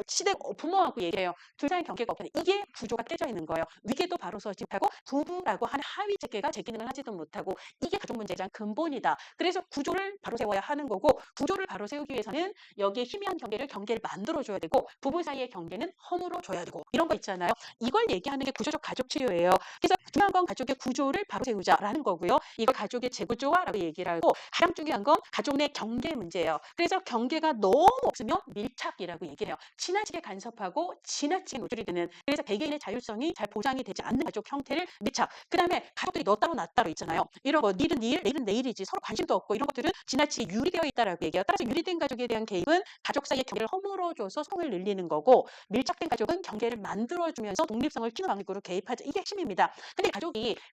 시댁 부모하고 얘기해요. 둘 사이 경계가 없잖아요. 이게 구조가 깨져 있는 거예요. 위계도 바로 서집하고 부부라고 하는 하위 체계가 제 기능을 하지도 못하고 이게 가족 문제의 가장 근본이다. 그래서 구조를 바로 세워야 하는 거고 구조를 바로 세우기 위해서는 여기에 희미한 경계를 만들어줘야 되고 부부 사이의 경계는 허물어 줘야 되고 이런 거 있잖아요. 이걸 얘기하는 게 구조적 가족 치료예요. 그래서 중요한 건 가족의 구조를 바로 세우자라는 거고요. 이걸 가족의 재구조화라고 얘기를 하고 가장 중요한 건 가족 내 경계 문제예요. 그래서 경계가 너무 없으면 밀착이라고 얘기를 해요. 지나치게 간섭하고 지나치게 노출이 되는 그래서 개개인의 자율성이 잘 보장이 되지 않는 가족 형태를 밀착. 그다음에 가족들이 너 따로 나 따로 있잖아요. 이런 거 니는 니일, 내일은 내일이지 서로 관심도 없고 이런 것들은 지나치게 유리되어 있다라고 얘기해요. 따라서 유리된 가족에 대한 개입은 가족 사이의 경계를 허물어줘서 소통을 늘리는 거고 밀착된 가족은 경계를 만들어주면서 독립성을 키우는 방식으로 개입하죠. 이게 핵심입니다. 근데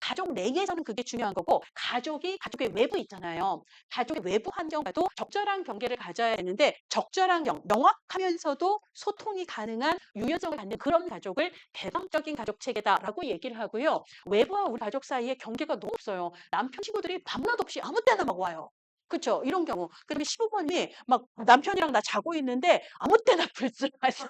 가족 내에서는 그게 중요한 거고 가족의 외부 있잖아요. 가족의 외부 환경과도 적절한 경계를 가져야 되는데 적절한 명확하면서도 소통이 가능한 유연성을 갖는 그런 가족을 개방적인 가족 체계다라고 얘기를 하고요. 외부와 우리 가족 사이에 경계가 너무 없어요. 남편 친구들이 밤낮 없이 아무 때나 막 와요. 그쵸? 이런 경우. 그다음에 시부모님이 막 남편이랑 나 자고 있는데 아무 때나 불쑥 와서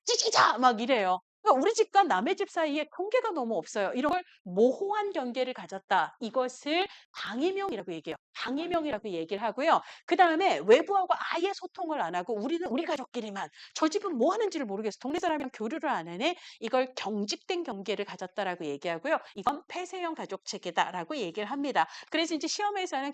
찌지자 막 이래요. 그러니까 우리 집과 남의 집 사이에 경계가 너무 없어요. 이런 걸 모호한 경계를 가졌다. 이것을 방임형이라고 얘기해요. 방임형이라고 얘기를 하고요. 그다음에 외부하고 아예 소통을 안 하고 우리는 우리 가족끼리만 저 집은 뭐 하는지를 모르겠어. 동네 사람이랑 교류를 안 하네. 이걸 경직된 경계를 가졌다라고 얘기하고요. 이건 폐쇄형 가족 체계다라고 얘기를 합니다. 그래서 이제 시험에서는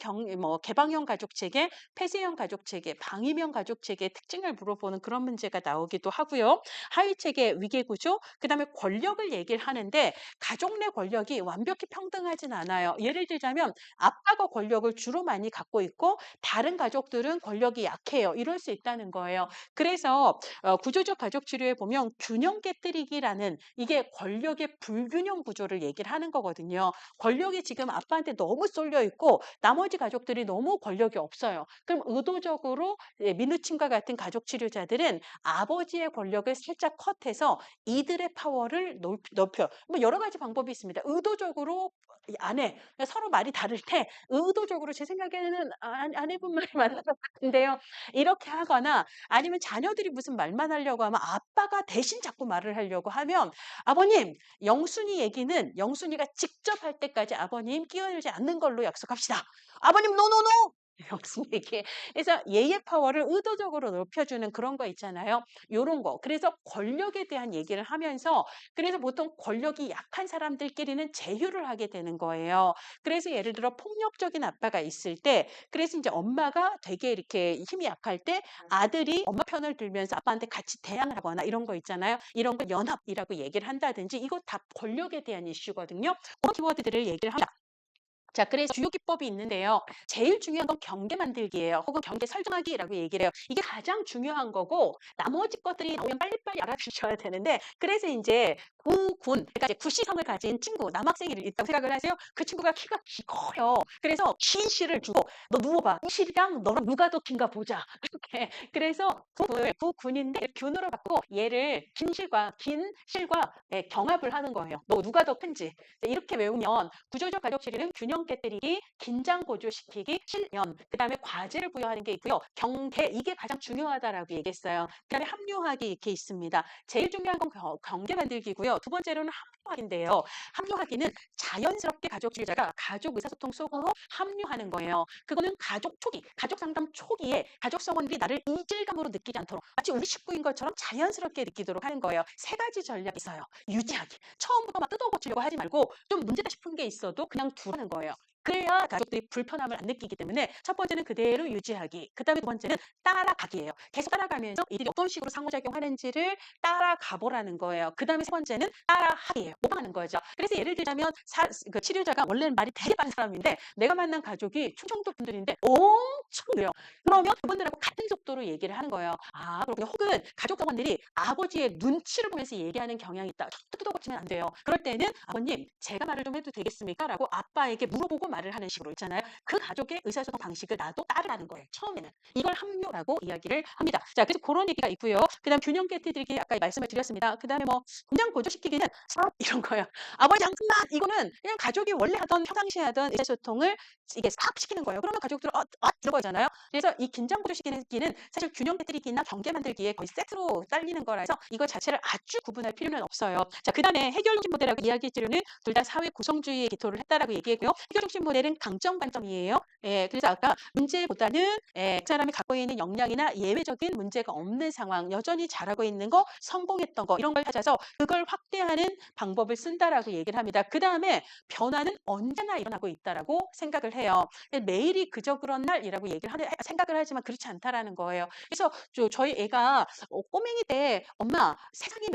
개방형 가족 체계, 폐쇄형 가족 체계, 방임형 가족 체계의 특징을 물어보는 그런 문제가 나오기도 하고요. 하위 체계, 위계 구조, 그다음에 권력을 얘기를 하는데 가족 내 권력이 완벽히 평등하진 않아요. 예를 들자면 아빠가 권력을 주로 많이 갖고 있고 다른 가족들은 권력이 약해요. 이럴 수 있다는 거예요. 그래서 구조적 가족 치료에 보면 균형 깨뜨리기라는 이게 권력의 불균형 구조를 얘기를 하는 거거든요. 권력이 지금 아빠한테 너무 쏠려 있고 나머지 가족들이 너무 권력이 없어요. 그럼 의도적으로 민우침과 같은 가족 치료자들은 아버지의 권력을 살짝 컷해서 이들의 파워를 넓혀. 뭐 여러 가지 방법이 있습니다. 의도적으로 아내 서로 말이 다를 때 의도적으로 제 생각에는 아내분 말이 맞는 것 같은데요. 이렇게 하거나 아니면 자녀들이 무슨 말만 하려고 하면 아빠가 대신 자꾸 말을 하려고 하면 아버님 영순이 얘기는 영순이가 직접 할 때까지 아버님 끼어들지 않는 걸로 약속합시다. 아버님 노노노 영순에게 그래서 얘의 파워를 의도적으로 높여주는 그런 거 있잖아요. 요런 거. 그래서 권력에 대한 얘기를 하면서 그래서 보통 권력이 약한 사람들끼리는 제휴를 하게 되는 거예요. 그래서 예를 들어 폭력적인 아빠가 있을 때 그래서 이제 엄마가 되게 이렇게 힘이 약할 때 아들이 엄마 편을 들면서 아빠한테 같이 대항을 하거나 이런 거 있잖아요. 이런 걸 연합이라고 얘기를 한다든지 이거 다 권력에 대한 이슈거든요. 그런 키워드들을 얘기를 합니다. 자, 그래서 주요 기법이 있는데요. 제일 중요한 건 경계 만들기예요. 혹은 경계 설정하기라고 얘기를 해요. 이게 가장 중요한 거고 나머지 것들이 나오면 빨리빨리 알아주셔야 되는데 그래서 이제 그러니까 이제 구시성을 가진 친구, 남학생이 있다고 생각을 하세요. 그 친구가 키가 커요. 그래서 긴 실을 주고 너 누워봐. 이 실이랑 너랑 누가 더 긴가 보자. 이렇게. 그래서 구군인데 균으로 바꾸고 얘를 긴 실과 예, 경합을 하는 거예요. 너 누가 더 큰지. 이렇게 외우면 구조적 가족 치리는 균형 깨뜨리기, 긴장 고조시키기, 실연, 그다음에 과제를 부여하는 게 있고요. 경계 이게 가장 중요하다라고 얘기했어요. 그다음에 합류하기 이렇게 있습니다. 제일 중요한 건 경계 만들기고요. 두 번째로는 합류하기인데요. 합류하기는 자연스럽게 가족주의자가 가족 의사소통 속으로 합류하는 거예요. 그거는 가족 초기, 가족 상담 초기에 가족 성원들이 나를 이질감으로 느끼지 않도록 마치 우리 식구인 것처럼 자연스럽게 느끼도록 하는 거예요. 세 가지 전략이 있어요. 유지하기. 처음부터 막 뜯어고치려고 하지 말고 좀 문제다 싶은 게 있어도 그냥 두라는 거예요. 그래야 가족들이 불편함을 안 느끼기 때문에 첫 번째는 그대로 유지하기. 그다음에 두 번째는 따라가기예요. 계속 따라가면서 이들이 어떤 식으로 상호작용하는지를 따라가 보라는 거예요. 그다음에 세 번째는 따라하기예요. 모방하는 거죠. 그래서 예를 들자면 그 치료자가 원래는 말이 되게 빠른 사람인데 내가 만난 가족이 충청도 분들인데 엄청 느려요. 그러면 그분들하고 같은 속도로 얘기를 하는 거예요. 아, 그렇군요. 혹은 가족 자원들이 아버지의 눈치를 보면서 얘기하는 경향이 있다. 뜯어고치면 안 돼요. 그럴 때는 아버님, 제가 말을 좀 해도 되겠습니까? 라고 아빠에게 물어보고 말을 하는 식으로 있잖아요. 그 가족의 의사소통 방식을 나도 따르라는 거예요. 처음에는. 이걸 합류라고 이야기를 합니다. 자, 그래서 그런 얘기가 있고요. 그다음 균형 깨뜨리기 아까 말씀을 드렸습니다. 그다음에 뭐 공장 고조시키기는 이런 거예요. 아버지 잠깐만 이거는 그냥 가족이 원래 하던 평상시에 하던 의사소통을 이게 싹 시키는 거예요. 그러면 가족들은 이런 거잖아요. 그래서 이 긴장 고조시키는 사실 균형 깨뜨리기나 경계 만들기에 거의 세트로 딸리는 거라서 이거 자체를 아주 구분할 필요는 없어요. 자, 그다음에 해결 중심 모델하고 이야기 치료는 둘 다 사회 구성주의에 기초를 했다라고 얘기했고요. 해결 중심 모델은 강점 관점이에요. 예, 그래서 아까 문제보다는 그 사람이 갖고 있는 역량이나 예외적인 문제가 없는 상황, 여전히 잘하고 있는 거, 성공했던 거 이런 걸 찾아서 그걸 확대하는 방법을 쓴다라고 얘기를 합니다. 그다음에 변화는 언제나 일어나고 있다라고 생각을 해요. 매일이 그저 그런 날이라고 생각을 하지만 그렇지 않다라는 거예요. 그래서 저희 애가 꼬맹이 때 엄마 세상이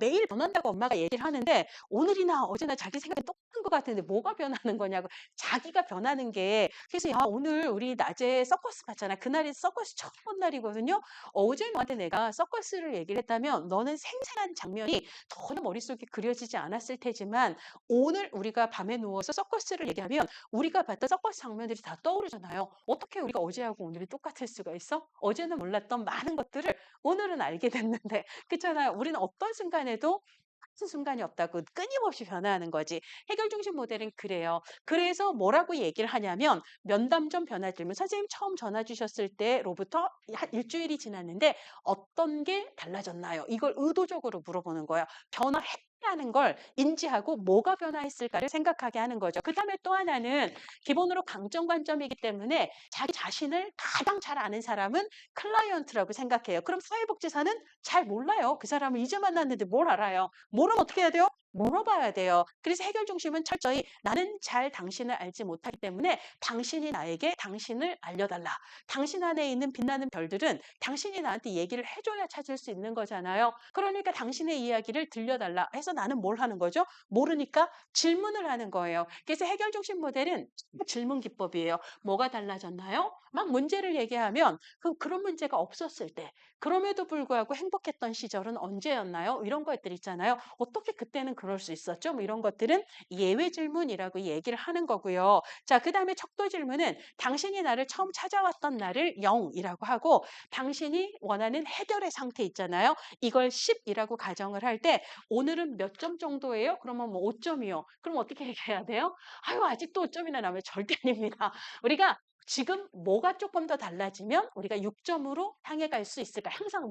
매일 변한다고 엄마가 얘기를 하는데 오늘이나 어제나 자기 생각이 똑같은 것 같은데 뭐가 변하는 거냐고 자기가 변하는 게 그래서 야 오늘 우리 낮에 서커스 봤잖아. 그날이 서커스 처음 본 날이거든요. 어제 너한테 내가 서커스를 얘기를 했다면 너는 생생한 장면이 전혀 머릿속에 그려지지 않았을 테지만 오늘 우리가 밤에 누워서 서커스를 얘기하면 우리가 봤던 서커스 장면들이 다 떠오르잖아요. 어떻게 우리가 어제하고 오늘이 똑같을 수가 있어? 어제는 몰랐던 많은 것들을 오늘은 알게 됐는데 그렇잖아요. 우리는 어떤 순간에도 같은 순간이 없다고 끊임없이 변화하는 거지. 해결 중심 모델은 그래요. 그래서 뭐라고 얘기를 하냐면 면담 전 변화 질문. 선생님 처음 전화 주셨을 때로부터 한 일주일이 지났는데 어떤 게 달라졌나요? 이걸 의도적으로 물어보는 거예요. 변화했다는 걸 인지하고 뭐가 변화했을까를 생각하게 하는 거죠. 그다음에 또 하나는 기본으로 강점 관점이기 때문에 자기 자신을 가장 잘 아는 사람은 클라이언트라고 생각해요. 그럼 사회복지사는 잘 몰라요. 그 사람을 이제 만났는데 뭘 알아요? 모르면 어떻게 해야 돼요? 물어봐야 돼요. 그래서 해결 중심은 철저히 나는 잘 당신을 알지 못하기 때문에 당신이 나에게 당신을 알려달라. 당신 안에 있는 빛나는 별들은 당신이 나한테 얘기를 해줘야 찾을 수 있는 거잖아요. 그러니까 당신의 이야기를 들려달라 해서 나는 뭘 하는 거죠? 모르니까 질문을 하는 거예요. 그래서 해결 중심 모델은 질문 기법이에요. 뭐가 달라졌나요? 막 문제를 얘기하면 그런 문제가 없었을 때 그럼에도 불구하고 행복했던 시절은 언제였나요? 이런 것들 있잖아요. 어떻게 그때는 그럴 수 있었죠? 뭐 이런 것들은 예외 질문이라고 얘기를 하는 거고요. 자, 그다음에 척도 질문은 당신이 나를 처음 찾아왔던 날을 0이라고 하고 당신이 원하는 해결의 상태 있잖아요. 이걸 10이라고 가정을 할 때 오늘은 몇 점 정도예요? 그러면 뭐 5점이요. 그럼 어떻게 얘기해야 돼요? 아유, 아직도 5점이나 나면 절대 아닙니다. 우리가 지금 뭐가 조금 더 달라지면 우리가 6점으로 향해 갈 수 있을까? 항상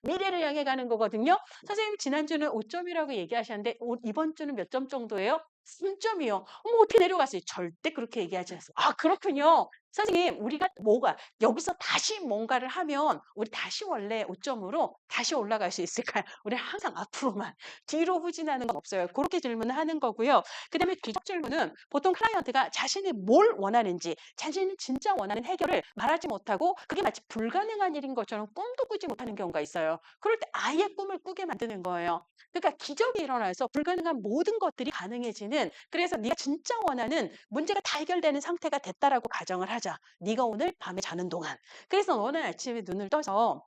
미래를 향해 가는 거거든요. 선생님 지난주는 5점이라고 얘기하셨는데 이번 주는 몇 점 정도예요? 3점이요. 어머 어떻게 내려갔어요? 절대 그렇게 얘기하지 않습니다. 아 그렇군요. 선생님, 우리가 뭐가 여기서 다시 뭔가를 하면 우리 다시 원래 오점으로 다시 올라갈 수 있을까요? 우리는 항상 앞으로만 뒤로 후진하는 건 없어요. 그렇게 질문을 하는 거고요. 그다음에 기적 질문은 보통 클라이언트가 자신이 뭘 원하는지, 자신이 진짜 원하는 해결을 말하지 못하고 그게 마치 불가능한 일인 것처럼 꿈도 꾸지 못하는 경우가 있어요. 그럴 때 아예 꿈을 꾸게 만드는 거예요. 그러니까 기적이 일어나서 불가능한 모든 것들이 가능해지는, 그래서 네가 진짜 원하는 문제가 다 해결되는 상태가 됐다라고 가정을 하자. 네가 오늘 밤에 자는 동안. 그래서 오늘 아침에 눈을 떠서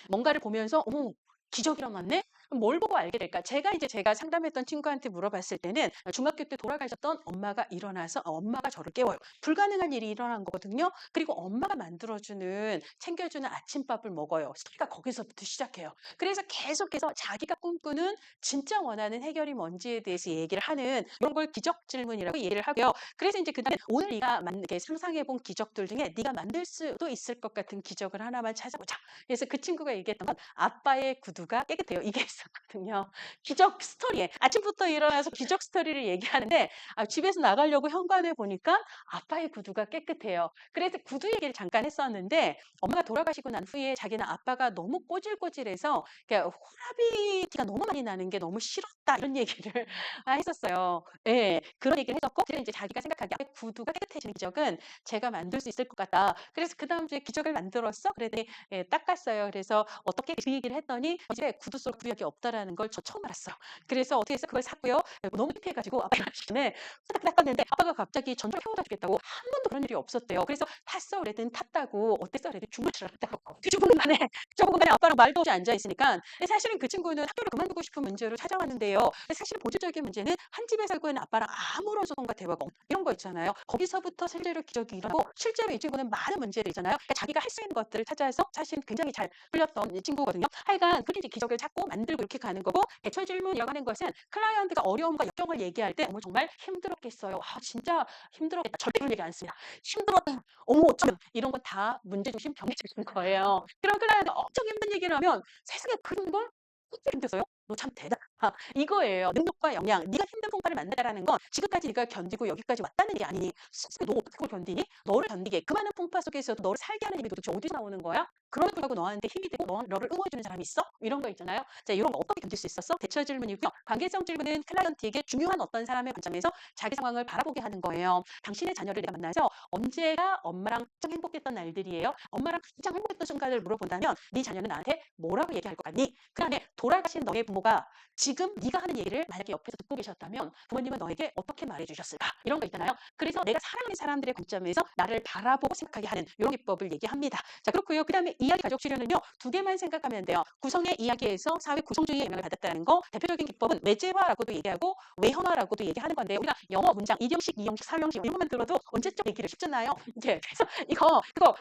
뭔가를 보면서 어머, 기적이 일어났네? 그럼 뭘 보고 알게 될까? 제가 상담했던 친구한테 물어봤을 때는 중학교 때 돌아가셨던 엄마가 일어나서 엄마가 저를 깨워요. 불가능한 일이 일어난 거거든요. 그리고 엄마가 만들어주는 챙겨주는 아침밥을 먹어요. 스토리가 거기서부터 시작해요. 그래서 계속해서 자기가 꿈꾸는 진짜 원하는 해결이 뭔지에 대해서 얘기를 하는 이런 걸 기적 질문이라고 얘기를 하고요. 그래서 이제 그다음에 오늘 네가 이렇게 상상해본 기적들 중에 네가 만들 수도 있을 것 같은 기적을 하나만 찾아보자. 그래서 그 친구가 얘기했던 건 아빠의 구두가 깨끗해요. 이게 있었거든요. 기적 스토리에 아침부터 일어나서 기적 스토리를 얘기하는데 집에서 나가려고 현관에 보니까 아빠의 구두가 깨끗해요. 그래서 구두 얘기를 잠깐 했었는데 엄마가 돌아가시고 난 후에 자기는 아빠가 너무 꼬질꼬질해서 그러니까 호라비티가 너무 많이 나는 게 너무 싫었다 이런 얘기를 했었어요. 예, 그런 얘기를 했었고 그래서 이제 자기가 생각하기에 아빠의 구두가 깨끗해지는 기적은 제가 만들 수 있을 것 같다. 그래서 그 다음 주에 기적을 만들었어. 그랬더니 예, 닦았어요. 그래서 어떻게 그 얘기를 했더니 집에 구두 속 구역이 없다라는 걸 저 처음 알았어요. 그래서 어떻게 해서 그걸 샀고요. 너무 피해가지고 아빠 일하시네 후딱 닦았는데 아빠가 갑자기 전철 태워다 주겠다고 한 번도 그런 일이 없었대요. 그래서 탔어 그랬더니 탔다고 어땠어 그랬더니 주무질 않았다고. 그5분간에 아빠랑 말도 없이 앉아 있으니까 사실은 그 친구는 학교를 그만두고 싶은 문제로 찾아왔는데요. 사실 본질적인 문제는 한 집에 살고 있는 아빠랑 아무런 소통과 대화가 없는 이런 거 있잖아요. 거기서부터 실제로 기적이 일어나고 실제로 이 친구는 많은 문제들 있잖아요. 그러니까 자기가 할 수 있는 것들을 찾아서 사실 굉장히 잘 풀렸던 이 친구거든요. 하여간 그렇게 이제 기적을 찾고 만들고 이렇게 가는 거고 대처 질문이라고 하는 것은 클라이언트가 어려움과 역경을 얘기할 때 어머 정말 힘들었겠어요. 진짜 힘들었겠다. 절대 그런 얘기 안 씁니다. 힘들었다. 어머 어쩌면 이런 건 다 문제중심 경계적인 거예요. 그럼 클라이언트가 엄청 힘든 얘기를 하면 세상에 그런 걸 어떻게 힘들어요? 너 참 대단하다. 이거예요. 능력과 역량. 네가 힘든 풍파를 만나라는 건 지금까지 네가 견디고 여기까지 왔다는 게 아니니 스스로 너 어떻게 그걸 견디니? 너를 견디게 그 많은 풍파 속에서도 너를 살게 하는 힘이 도대체 어디서 나오는 거야? 그럼에도 불구하고 너한테 힘이 되고 너를 응원해주는 사람이 있어? 이런 거 있잖아요. 자, 이런 거 어떻게 견딜 수 있었어? 대처 질문이고요. 관계성 질문은 클라이언트에게 중요한 어떤 사람의 관점에서 자기 상황을 바라보게 하는 거예요. 당신의 자녀를 내가 만나서 언제가 엄마랑 가장 행복했던 날들이에요? 엄마랑 가장 행복했던 순간을 물어본다면 네 자녀는 나한테 뭐라고 얘기할 것 같니? 그 다음에 돌아가신 너의 부모가 지금 네가 하는 얘기를 만약에 옆에서 듣고 계셨다면 부모님은 너에게 어떻게 말해주셨을까? 이런 거 있잖아요. 그래서 내가 사랑하는 사람들의 관점에서 나를 바라보고 생각하게 하는 이런 기법을 얘기합니다. 자, 그렇고요. 그 다음에 이야기 가족 치료는요. 두 개만 생각하면 돼요. 구성의 이야기에서 사회 구성주의의 영향을 받았다는 거. 대표적인 기법은 외제화라고도 얘기하고 외형화라고도 얘기하는 건데 우리가 영어 문장 이형식, 이형식, 삼형식 이런 것만 들어도 언제적 얘기를 쉽잖아요. 이제 그래서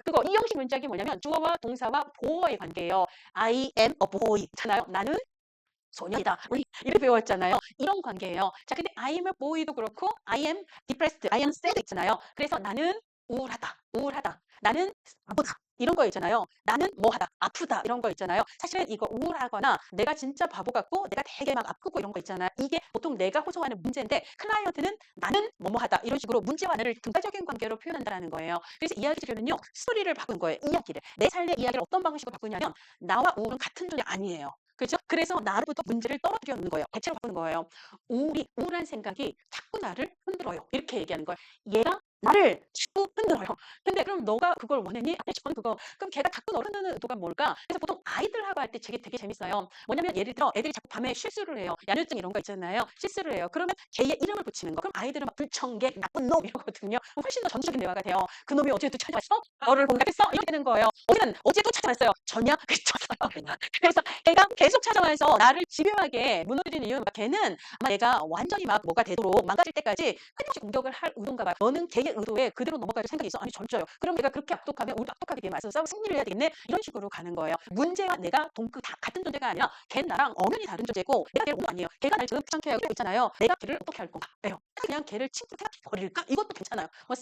그거 이형식 문장이 뭐냐면 주어와 동사와 보어의 관계예요. I am a boy잖아요. 나는 소년이다. 우리 이렇게 배웠잖아요. 이런 관계예요. 자, 근데 I am a boy도 그렇고 I am depressed, I am sad 있잖아요. 그래서 나는 우울하다. 나는 바보다. 이런 거 있잖아요. 나는 뭐하다, 아프다 이런 거 있잖아요. 사실은 이거 우울하거나 내가 진짜 바보 같고 내가 되게 막 아프고 이런 거 있잖아요. 이게 보통 내가 호소하는 문제인데 클라이언트는 나는 뭐뭐하다 이런 식으로 문제와 나를 등가적인 관계로 표현한다는 거예요. 그래서 이야기 치료는요. 스토리를 바꾼 거예요. 이야기를. 내 삶의 이야기를 어떤 방식으로 바꾸냐면 나와 우울은 같은 존재 아니에요. 그렇죠? 그래서 나로부터 문제를 떨어뜨려 놓는 거예요. 대체로 바꾸는 거예요. 우울한 생각이 자꾸 나를 흔들어요. 이렇게 얘기하는 거예요. 얘가 나를 자꾸 흔들어요. 근데 그럼 너가 그걸 원했니? 아니, 저는 그럼 걔가 자꾸 너를 흔드는 의도가 뭘까? 그래서 보통 아이들하고 할 때 되게 재밌어요. 뭐냐면 예를 들어 애들이 자꾸 밤에 실수를 해요. 야뇨증 이런 거 있잖아요. 실수를 해요. 그러면 걔의 이름을 붙이는 거. 그럼 아이들은 막 불청객, 나쁜 놈 이러거든요. 훨씬 더 전적인 대화가 돼요. 그놈이 어제도 찾아왔어? 너를 공격했어? 이렇게 되는 거예요. 어제도 찾아왔어요. 전냐? 그랬어요. 그래서 걔가 계속 찾아와서 나를 집요하게 무너뜨리는 이유는 걔는 아마 얘가 완전히 막 뭐가 되도록 망가질 때까지 끊임없이 공격을 할 의도인가 봐요. 너는 걔의 의도에 그대로 넘어갈 생각이 있어? 아니 절저요. 그럼 내가 그렇게 악독하면 우리도 악독하게 되면 맞서 싸워 승리를 해야 되겠네? 이런 식으로 가는 거예요. 문제와 내가 다 같은 존재가 아니라 걔는 나랑 엄연히 다른 존재고 내가 걔를 아니에요. 걔가 날 지금 귀찮게 하고 있잖아요. 내가 걔를 어떻게 할 건가? 예요. 그냥 걔를 친구 생각해 버릴까? 이것도 괜찮아요. 뭐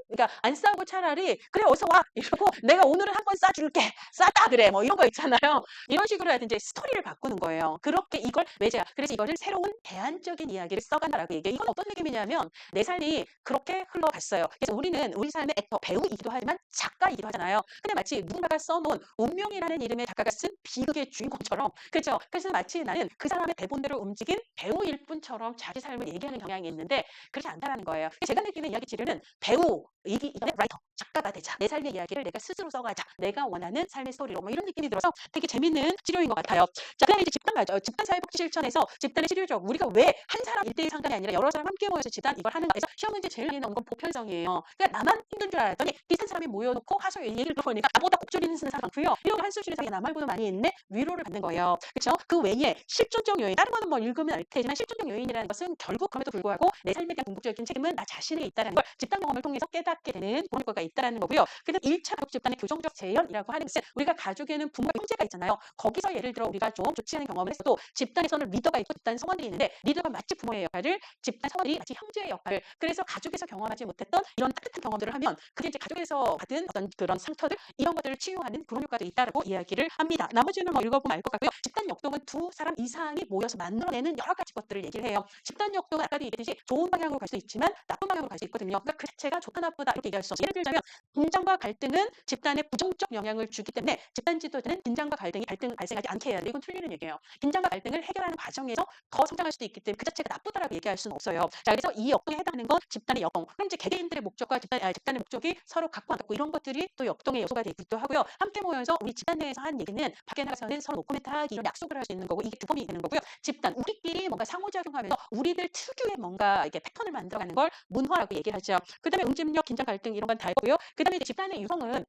그러니까 안 싸우고 차라리 그래 어서 와 이러고 내가 오늘은 한번 싸줄게 싸다 그래 뭐 이런 거 있잖아요. 이런 식으로 하든지 스토리를 바꾸는 거예요. 그렇게 이걸 외제야. 그래서 이거를 새로운 대안적인 이야기를 써간다라고 얘기해. 이건 어떤 느낌이냐면 내 삶이 그렇게 흘러갈 갔어요. 그래서 우리는 우리 삶의 액터, 배우이기도 하지만 작가이기도 하잖아요. 근데 마치 누군가가 써놓은 운명이라는 이름의 작가가 쓴 비극의 주인공처럼, 그렇죠? 그래서 마치 나는 그 사람의 대본대로 움직인 배우일 뿐처럼 자기 삶을 얘기하는 경향이 있는데 그렇지 않다는 거예요. 제가 느끼는 이야기 지류는 배우이기 이전에 라이터, 작가가 되자. 내 삶의 이야기를 내가 스스로 써가자. 내가 원하는 삶의 스토리로 뭐 이런 느낌이 들어서 되게 재밌는 치료인 것 같아요. 자, 그다음에 이제 집단 가죠. 집단 사회복지 실천에서 집단의 치료적 우리가 왜 한 사람 1대1 상담이 아니라 여러 사람 함께 모여서 집단 이걸 하는가 해서 시험 문제 제일 많이 나온 건 보편성이에요. 그러니까 나만 힘든 줄 알았더니 비슷한 사람이 모여놓고 하소 얘기를 들어보니까 나보다 곡조리는 쓰는 사람 많고요. 이런 한술 쉬는 사람이 나말고도 많이 있는데 위로를 받는 거예요. 그렇죠? 그 외에 실존적 요인, 다른 거는 뭐 읽으면 알 테지만 실존적 요인이라는 것은 결국 그럼에도 불구하고 내 삶에 대한 궁극적인 책임은 나 자신에게 있다는 걸 집단 경험을 통해서 깨닫게 되는 그런 거가 있다는 거고요. 그다음 1차 가족 집단의 교정적 재현이라고 하는 것은 우리가 가족에는 부모가 형제가 있잖아요. 거기서 예를 들어 우리가 좀 좋지 않은 경험을 했어도 집단에서는 리더가 있고 집단 성원들이 있는데 리더가 마치 부모의 역할을, 집단 성원들이 마치 형제의 역할을, 그래서 가족에서 경험하지 못했던 이런 따뜻한 경험들을 하면 그게 이제 가족에서 받은 어떤 그런 상처들 이런 것들을 치유하는 그런 효과도 있다라고 이야기를 합니다. 나머지는 뭐 읽어보면 알 것 같고요. 집단 역동은 두 사람 이상이 모여서 만들어내는 여러 가지 것들을 얘기를 해요. 집단 역동은 아까도 얘기했듯이 좋은 방향으로 갈 수 있지만 나쁜 방향으로 갈 수 있거든요. 그러니까 그 자체가 좋다 나쁘다 이렇게 얘기할 수 없어요. 예를 들자면 긴장과 갈등은 집단에 부정적 영향을 주기 때문에 집단 지도자는 긴장과 갈등이 발생하지 않게 해야 돼. 이건 틀리는 얘기예요. 긴장과 갈등을 해결하는 과정에서 더 성장할 수도 있기 때문에 그 자체가 나쁘다라고 얘기할 수는 없어요. 자, 그래서 이 역동에 해당하는 건 집단의 역동. 그럼 이제 개개인들의 목적과 집단의 목적이 서로 갖고 안 갖고 이런 것들이 또 역동의 요소가 되기도 하고요. 함께 모여서 우리 집단 내에서 한 얘기는 밖에 나가서는 서로 노코멘트 하기 이런 약속을 할 수 있는 거고 이게 두 범위 되는 거고요. 집단 우리끼리 뭔가 상호작용하면서 우리들 특유의 뭔가 이렇게 패턴을 만들어가는 걸 문화라고 얘기를 하죠. 그다음에 응집력, 긴장, 갈등 이런 건 다 있고요. 그다음에 이제 집단의 유형은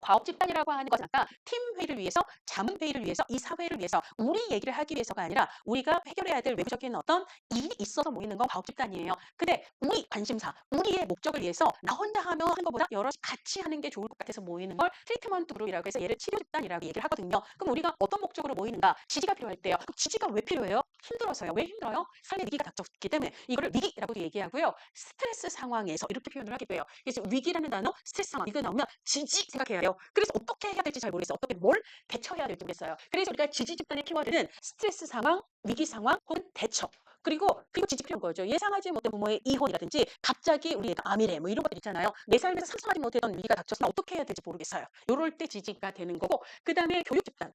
과업 집단이라고 하는 것은 아까 팀 회의를 위해서, 자문 회의를 위해서, 이 사회를 위해서, 우리 얘기를 하기 위해서가 아니라 우리가 해결해야 될 외부적인 어떤 일이 있어서 모이는 건 과업 집단이에요. 근데 우리 관심사, 우리의 목적을 위해서 나 혼자 하는 것보다 여럿이 같이 하는 게 좋을 것 같아서 모이는 걸 트리트먼트 그룹이라고 해서 얘를 치료 집단이라고 얘기를 하거든요. 그럼 우리가 어떤 목적으로 모이는가? 지지가 필요할 때요. 그럼 지지가 왜 필요해요? 힘들어서요. 왜 힘들어요? 삶의 위기가 닥쳤기 때문에 이거를 위기라고도 얘기하고요. 스트레스 상황에서 이렇게 표현을 하기도 해요. 그래서 위기라는 단어, 스트레스 상황 이거 나오면 지지 생각해야 해요. 그래서 어떻게 해야 될지 잘 모르겠어요. 어떻게 뭘 대처해야 될지 모르겠어요. 그래서 우리가 지지 집단의 키워드는 스트레스 상황, 위기 상황 혹은 대처. 그리고 지지 필요한 거죠. 예상하지 못한 부모의 이혼이라든지 갑자기 우리 애가 암이래 뭐 이런 것들 있잖아요. 내 삶에서 상상하지 못했던 위기가 닥쳤으면 어떻게 해야 될지 모르겠어요. 요럴 때 지지가 되는 거고 그다음에 교육 집단.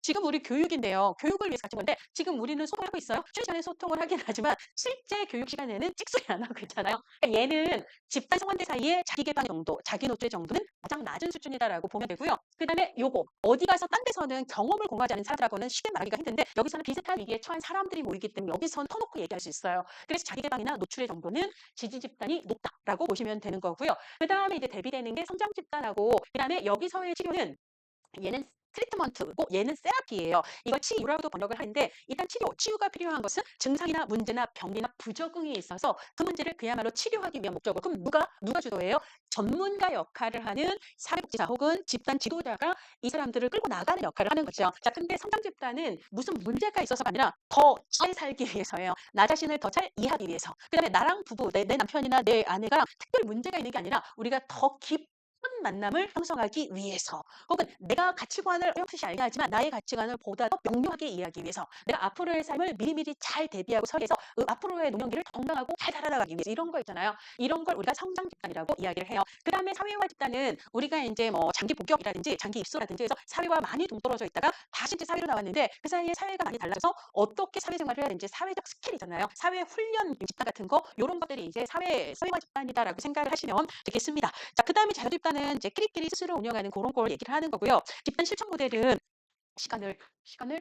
지금 우리 교육인데요. 교육을 위해서 같이 보는데 지금 우리는 소통하고 있어요. 쉬는 시간에 소통을 하긴 하지만 실제 교육 시간에는 찍소리 안 하고 있잖아요. 그러니까 얘는 집단 성원들 사이에 자기 개방 정도, 자기 노출의 정도는 가장 낮은 수준이다라고 보면 되고요. 그다음에 요거 어디 가서 딴 데서는 경험을 공유하지 않은 사람들하고는 쉽게 말하기가 힘든데 여기서는 비슷한 위기에 처한 사람들이 모이기 때문에 여기서는 터놓고 얘기할 수 있어요. 그래서 자기 개방이나 노출의 정도는 지지 집단이 높다라고 보시면 되는 거고요. 그다음에 이제 대비되는 게 성장 집단하고 그다음에 여기서의 치료는 얘는 트리트먼트고 얘는 세라피예요. 이걸 치유라고도 번역을 하는데 일단 치유가 필요한 것은 증상이나 문제나 병리나 부적응이 있어서 그 문제를 그야말로 치료하기 위한 목적으로 그럼 누가 주도해요? 전문가 역할을 하는 사회복지사 혹은 집단 지도자가 이 사람들을 끌고 나가는 역할을 하는 거죠. 자, 근데 성장 집단은 무슨 문제가 있어서가 아니라 더 잘 살기 위해서예요. 나 자신을 더 잘 이해하기 위해서. 그다음에 나랑 부부, 내 남편이나 내 아내가 특별히 문제가 있는 게 아니라 우리가 더 깊은 만남을 형성하기 위해서 혹은 내가 가치관을 어렴풋이 알긴 하지만 나의 가치관을 보다 더 명료하게 이해하기 위해서 내가 앞으로의 삶을 미리미리 잘 대비하고 설계해서 앞으로의 노년기를 건강하고 잘 살아나가기 위해서 이런 거 있잖아요. 이런 걸 우리가 성장 집단이라고 이야기를 해요. 그 다음에 사회화 집단은 우리가 이제 뭐 장기 복역이라든지 장기 입소라든지 해서 사회와 많이 동떨어져 있다가 다시 이제 사회로 나왔는데 그 사이에 사회가 많이 달라져서 어떻게 사회생활을 해야 되는지 사회적 스킬이잖아요. 사회 훈련 집단 같은 거 이런 것들이 이제 사회화 집단이다라고 생각을 하시면 되겠습니다. 자, 그 다음에 자녀 집단은 이제 끼리끼리 스스로 운영하는 그런 걸 얘기를 하는 거고요. 집단 실천 모델은 시간을 시간이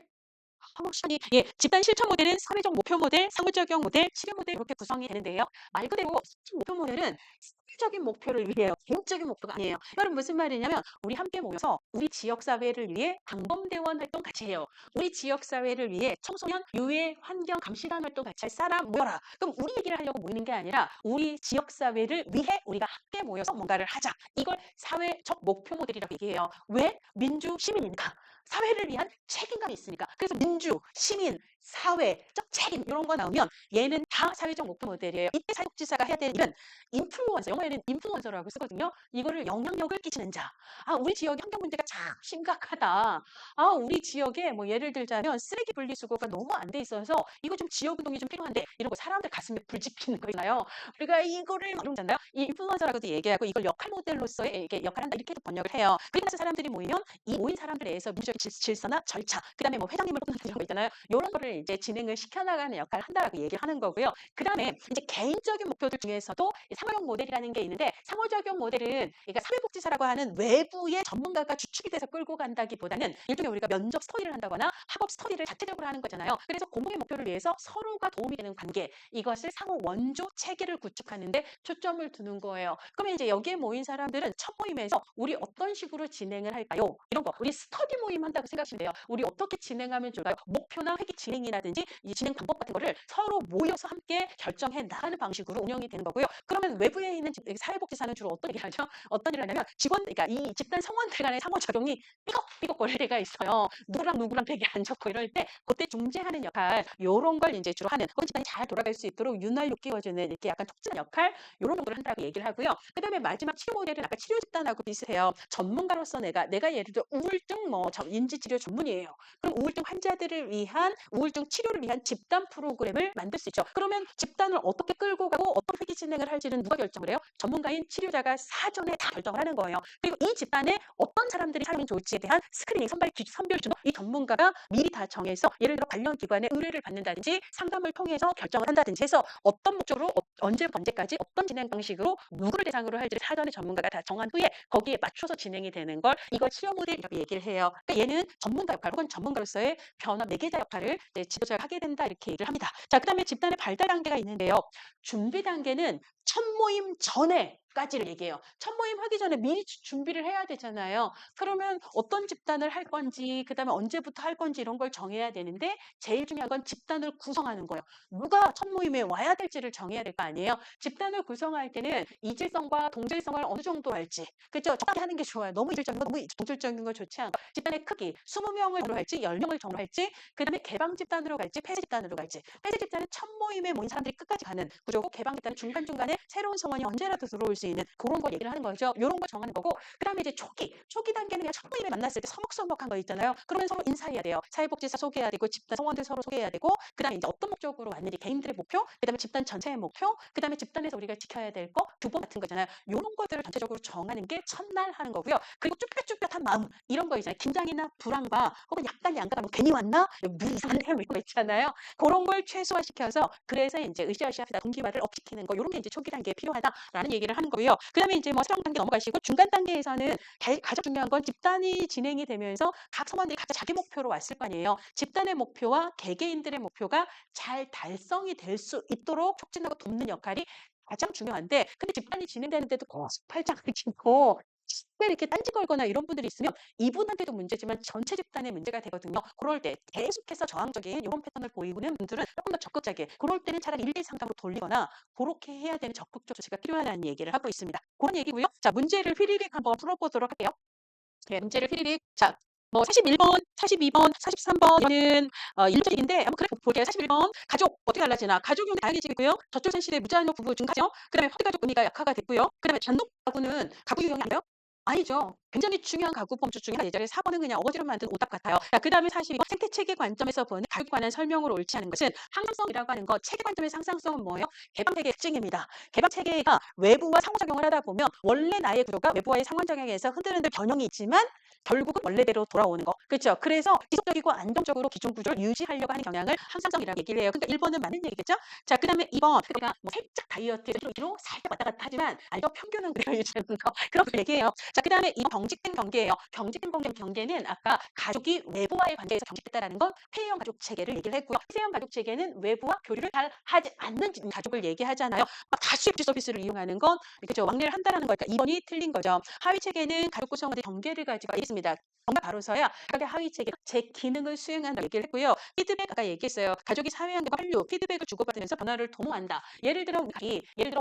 집단 실천 모델은 사회적 목표 모델, 상호작용 모델, 치료 모델 이렇게 구성이 되는데요. 말 그대로 목표 모델은 사회적인 목표를 위해요. 개인적인 목표가 아니에요. 여러분 무슨 말이냐면 우리 함께 모여서 우리 지역 사회를 위해 방범대원 활동 같이 해요. 우리 지역 사회를 위해 청소년 유해 환경 감시단 활동 같이 할 사람 모여라. 그럼 우리 얘기를 하려고 모이는 게 아니라 우리 지역 사회를 위해 우리가 함께 모여서 뭔가를 하자. 이걸 사회적 목표 모델이라고 얘기해요. 왜? 민주 시민이니까. 사회를 위한 책임감이 있으니까. 그래서 민주, 시민, 사회적 책임 이런 거 나오면 얘는 다 사회적 목표 모델이에요. 이때 사회복지사가 해야 되는 일은 인플루언서, 영어에는 인플루언서라고 쓰거든요. 이거를 영향력을 끼치는 자. 아, 우리 지역의 환경 문제가 참 심각하다. 아, 우리 지역에 뭐 예를 들자면 쓰레기 분리수거가 너무 안 돼 있어서 이거 좀 지역 운동이 좀 필요한데 이런 거 사람들 가슴에 불 지피는 거잖아요. 우리가 이거를 이런잖아요. 이 인플루언서라고도 얘기하고 이걸 역할 모델로서의 이게 역할한다 이렇게도 번역을 해요. 그러고 나서 사람들이 모이면 이 모인 사람들 내에서 민주적인 질서나 절차, 그다음에 뭐 회장님을 뽑는 이런 거 있잖아요. 이런 거를 이제 진행을 시켜나가는 역할을 한다라고 얘기를 하는 거고요. 그다음에 이제 개인적인 목표들 중에서도 상호적 모델이라는 게 있는데 상호작용 모델은 그러니까 사회복지사라고 하는 외부의 전문가가 주축이 돼서 끌고 간다기보다는 일종의 우리가 면접 스터디를 한다거나 학업 스터디를 자체적으로 하는 거잖아요. 그래서 공동의 목표를 위해서 서로가 도움이 되는 관계, 이것을 상호 원조 체계를 구축하는데 초점을 두는 거예요. 그러면 이제 여기에 모인 사람들은 첫 모임에서 우리 어떤 식으로 진행을 할까요? 이런 거 우리 스터디 모임 한다고 생각하시면 돼요. 우리 어떻게 진행하면 좋을까요? 목표나 회기 진행이라든지 이 진행 방법 같은 거를 서로 모여서 함께 결정해 나가는 방식으로 운영이 되는 거고요. 그러면 외부에 있는 사회복지사는 주로 어떤 일을 하죠? 어떤 일을 하냐면 직원, 그러니까 이 집단 성원들 간의 상호작용이 삐걱삐걱 거릴 때가 있어요. 누구랑 되게 안 좋고 이럴 때 그때 중재하는 역할, 요런 걸 이제 주로 하는, 그건 집단이 잘 돌아갈 수 있도록 윤활유 끼워주는 이렇게 약간 촉진한 역할, 요런 정도를 한다고 얘기를 하고요. 그다음에 마지막 치료 모델은 아까 치료 집단하고 비슷해요. 전문가로서 내가 예를 들어 우울증 뭐 인지 치료 전문이에요. 그럼 우울증 환자들을 위한 우울증 치료를 위한 집단 프로그램을 만들 수 있죠. 그러면 집단을 어떻게 끌고 가고 어떻게 회기 진행을 할지는 누가 결정을 해요? 전문가인 치료자가 사전에 다 결정을 하는 거예요. 그리고 이 집단에 어떤 사람들이 사용이 좋을지에 대한 스크리닝, 선별 준호, 이 전문가가 미리 다 정해서 예를 들어 관련 기관의 의뢰를 받는다든지 상담을 통해서 결정을 한다든지 해서 어떤 목적으로 언제부터 언제까지 어떤 진행 방식으로 누구를 대상으로 할지를 사전에 전문가가 다 정한 후에 거기에 맞춰서 진행이 되는 걸 이걸 치료 모델이라고 얘기를 해요. 그러니까 얘는 전문가 역할 혹은 전문가로서의 변화 매개자 역할을 이제 지도자가 하게 된다 이렇게 얘기를 합니다. 자, 그다음에 집단의 발달 단계가 있는데요. 준비 단계는 첫 모임 전에까지를 얘기해요. 첫 모임 하기 전에 미리 준비를 해야 되잖아요. 그러면 어떤 집단을 할 건지, 그다음에 언제부터 할 건지 이런 걸 정해야 되는데 제일 중요한 건 집단을 구성하는 거예요. 누가 첫 모임에 와야 될지를 정해야 될 거 아니에요. 집단을 구성할 때는 이질성과 동질성을 어느 정도 할지, 그렇죠? 적당히 하는 게 좋아요. 너무 이질적인 거, 너무 동질적인 거 좋지 않고 집단의 크기, 20명을 정로 할지, 10명을 정로 할지, 그다음에 개방 집단으로 갈지, 폐쇄 집단으로 갈지. 폐쇄 집단은 첫 모임에 모인 사람들이 끝까지 가는 구조고, 개방 집단은 중간중간에 새로운 성원이 언제라도 들어올 수 있는 그런 걸 얘기를 하는 거죠. 이런 걸 정하는 거고, 그다음에 이제 초기 단계는 그냥 첫 모임에 만났을 때 서먹서먹한 거 있잖아요. 그러면 서로 인사해야 돼요. 사회복지사 소개해야 되고, 집단 성원들 서로 소개해야 되고, 그다음에 이제 어떤 목적으로 왔는지 개인들의 목표, 그다음에 집단 전체의 목표, 그다음에 집단에서 우리가 지켜야 될 거, 규범 같은 거잖아요. 이런 것들을 전체적으로 정하는 게 첫날 하는 거고요. 그리고 쭈뼛쭈뼛한 마음 이런 거 있잖아요. 긴장이나 불안과 혹은 약간 양가가 뭐 괜히 왔나? 물 이상한데 뭐 이런 거 있잖아요. 그런 걸 최소화시켜서 그래서 이제 으쌰으쌰하다 동기화를 업시키는 거 이런 게 이제 초기 단계에 필요하다라는 얘기를 하는 거고요. 그다음에 이제 뭐 수정 단계 넘어가시고 중간 단계에서는 가장 중요한 건 집단이 진행이 되면서 각 성원들이 각자 자기 목표로 왔을 거 아니에요. 집단의 목표와 개개인들의 목표가 잘 달성이 될 수 있도록 촉진하고 돕는 역할이 가장 중요한데, 근데 집단이 진행되는데도 팔짱을 끼고 특별히 이렇게 딴지 걸거나 이런 분들이 있으면 이분한테도 문제지만 전체 집단에 문제가 되거든요. 그럴 때 계속해서 저항적인 이런 패턴을 보이는 분들은 조금 더 적극적이게, 그럴 때는 차라리 1대1 상담으로 돌리거나 그렇게 해야 되는 적극적 조치가 필요하다는 얘기를 하고 있습니다. 그런 얘기고요. 자, 문제를 휘리릭 한번 풀어보도록 할게요. 네, 문제를 휘리릭. 자, 뭐 41번, 42번, 43번은 일주일인데 한번 그래 볼게요. 41번 가족 어떻게 달라지나? 가족이 다양해지고요. 저출산 시대 무자녀 부부 증가죠. 그다음에 화가족 의미가 약화가 됐고요. 그다음에 단독 가구는 가구 유형이 아니에요? 아니죠. 굉장히 중요한 가구 범주 중에 하나. 예전에 4번은 그냥 어거지로 만든 오답 같아요. 자, 그다음에 42번 생태 체계 관점에서 보는 가족에 관한 설명으로 옳지 않은 것은 항상성이라고 하는 것. 체계 관점의 상상성은 뭐예요? 개방 체계의 특징입니다. 개방 체계가 외부와 상호작용을 하다 보면 원래 나의 구조가 외부와의 상호작용에서 흔들흔들 변형이 있지만 결국은 원래대로 돌아오는 거. 그렇죠? 그래서 지속적이고 안정적으로 기존 구조를 유지하려고 하는 경향을 항상성이라고 얘기를 해요. 그러니까 1번은 맞는 얘기겠죠? 자, 그다음에 2번. 그러니까 뭐 살짝 다이어트 로 살짝 왔다 갔다 하지만 알죠? 평균은 그대로 유지하는 거. 그런 걸 얘기해요. 자, 그다음에 2번 경직된 경계예요. 경직된 경계는 아까 가족이 외부와의 관계에서 경직됐다라는 건 폐해형 가족 체계를 얘기를 했고요. 폐해형 가족 체계는 외부와 교류를 잘 하지 않는 가족을 얘기하잖아요. 다수의 복지 서비스를 이용하는 건 그죠? 왕래를 한다라는 거니까 2번이 틀린 거죠. 하위 체계는 가족 구성원의 경계를 가지고 있습니다. 정말 바로서야 각각의 하위 체계가 제 기능을 수행한다고 얘기를 했고요. 피드백 아까 얘기했어요. 가족이 사회환경과 환류, 피드백을 주고받으면서 변화를 도모한다. 예를 들어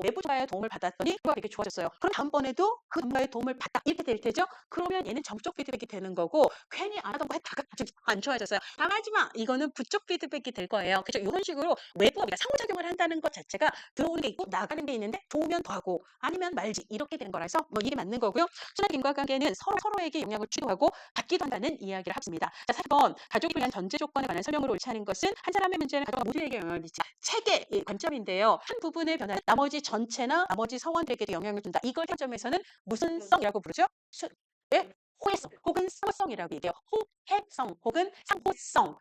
외부자의 도움을 받았더니 그가 되게 좋아졌어요. 그럼 다음번에도 그 전문가의 도움을 받다 이렇게 될 테죠. 그러면 얘는 정적 피드백이 되는 거고 괜히 안 하던 거 했다가 나중에 안 좋아졌어요. 당하지 마. 이거는 부적 피드백이 될 거예요. 그죠? 이런 식으로 외부와 우리가 상호작용을 한다는 것 자체가 들어오는 게 있고 나가는 게 있는데 좋으면 더하고 아니면 말지 이렇게 되는 거라서 뭐 이게 맞는 거고요. 순환 인과관계는 서로에게 영향을 주기도 하고 받기도 한다는 이야기를 합니다. 자, 4번 가족을 위한 전제 조건에 관한 설명으로 옳지 않은 것은 한 사람의 문제는 가족 모두에게 영향을 미치는 체계의 관점인데요. 한 부분의 변화는 나머지 전체나 나머지 성원들에게도 영향을 준다. 이걸 현점에서는 무슨 성이라고 부르죠? 네? 호해성 혹은 상호성이라고 얘기해요. 호해성 혹은 상호성.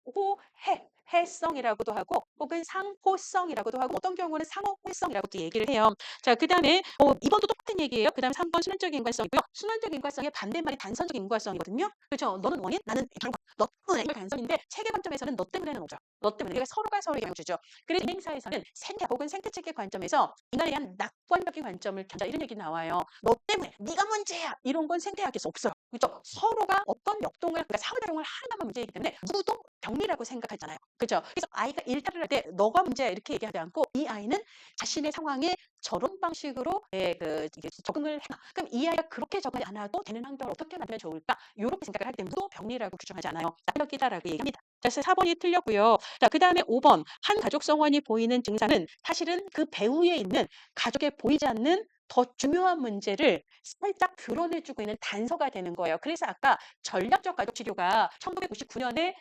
호해, 해성이라고도 하고 혹은 상호성이라고도 하고 어떤 경우는 상호해성이라고도 얘기를 해요. 자, 그다음에 2번도 똑같은 얘기예요. 그다음에 3번 순환적 인과성이고요. 순환적 인과성의 반대말이 단선적 인과성이거든요. 그렇죠? 너는 원인, 나는 결과. 너 때문에 이걸 단선인데 체계 관점에서는 너 때문에는 오죠. 너 때문에 그러니까 서로가 서로에게 영향을 주죠. 그래서 인행사에서는 생태 혹은 생태체계 관점에서 인간에 대한 낙관적인 관점을 견자 이런 얘기 나와요. 너 때문에 네가 문제야 이런 건 생태학에서 없어요. 그렇죠? 서로가 어떤 역동을 그러니까 상호작용을 하는 문제이기 때문에 누구도 병리라고 생각하잖아요. 그렇죠? 그래서 아이가 일탈을 할 때 너가 문제야 이렇게 얘기하지 않고 이 아이는 자신의 상황에 저런 방식으로 이게 적응을 해라. 그럼 이 아이가 그렇게 적응이 안 하도 되는 환경을 어떻게 만들면 좋을까? 이렇게 생각을 하기 때문에 누구도 병리라고 규정하지 않아요. 낙력이다라고 얘기합니다. 그래서 4번이 틀렸고요. 자, 그다음에 5번 한 가족 성원이 보이는 증상은 사실은 그 배후에 있는 가족에 보이지 않는 더 중요한 문제를 살짝 드러내주고 있는 단서가 되는 거예요. 그래서 아까 전략적 가족 치료가 1999년에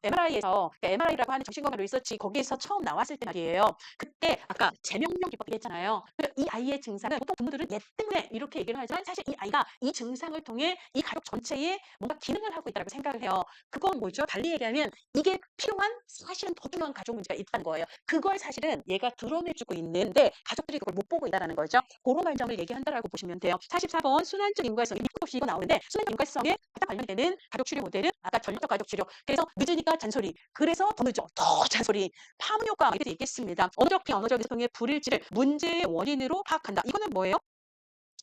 MRI에서 MRI라고 하는 정신건강 리서치 거기에서 처음 나왔을 때 말이에요. 그때 아까 재명령 기법 얘기했잖아요. 이 아이의 증상은 보통 부모들은 얘 때문에 이렇게 얘기를 하지만 사실 이 아이가 이 증상을 통해 이 가족 전체에 뭔가 기능을 하고 있다고 생각을 해요. 그건 뭐죠? 달리 얘기하면 이게 필요한 사실은 더 중요한 가족 문제가 있다는 거예요. 그걸 사실은 얘가 드러내주고 있는데 가족들이 그걸 못 보고 있다는 거죠. 그런 관점을 얘기한다라고 보시면 돼요. 44번 순환적 인과성 미국 없이 이거 나오는데 순환적 인과성에 가장 관련되는 가족 치료 모델은 아까 전략적 가족 치료. 그래서 늦으니까 잔소리. 그래서 더 늦어. 더 잔소리. 파문 효과 이렇게 얘기했습니다. 언어적 해석의 불일치를 문제의 원인으로 파악한다. 이거는 뭐예요?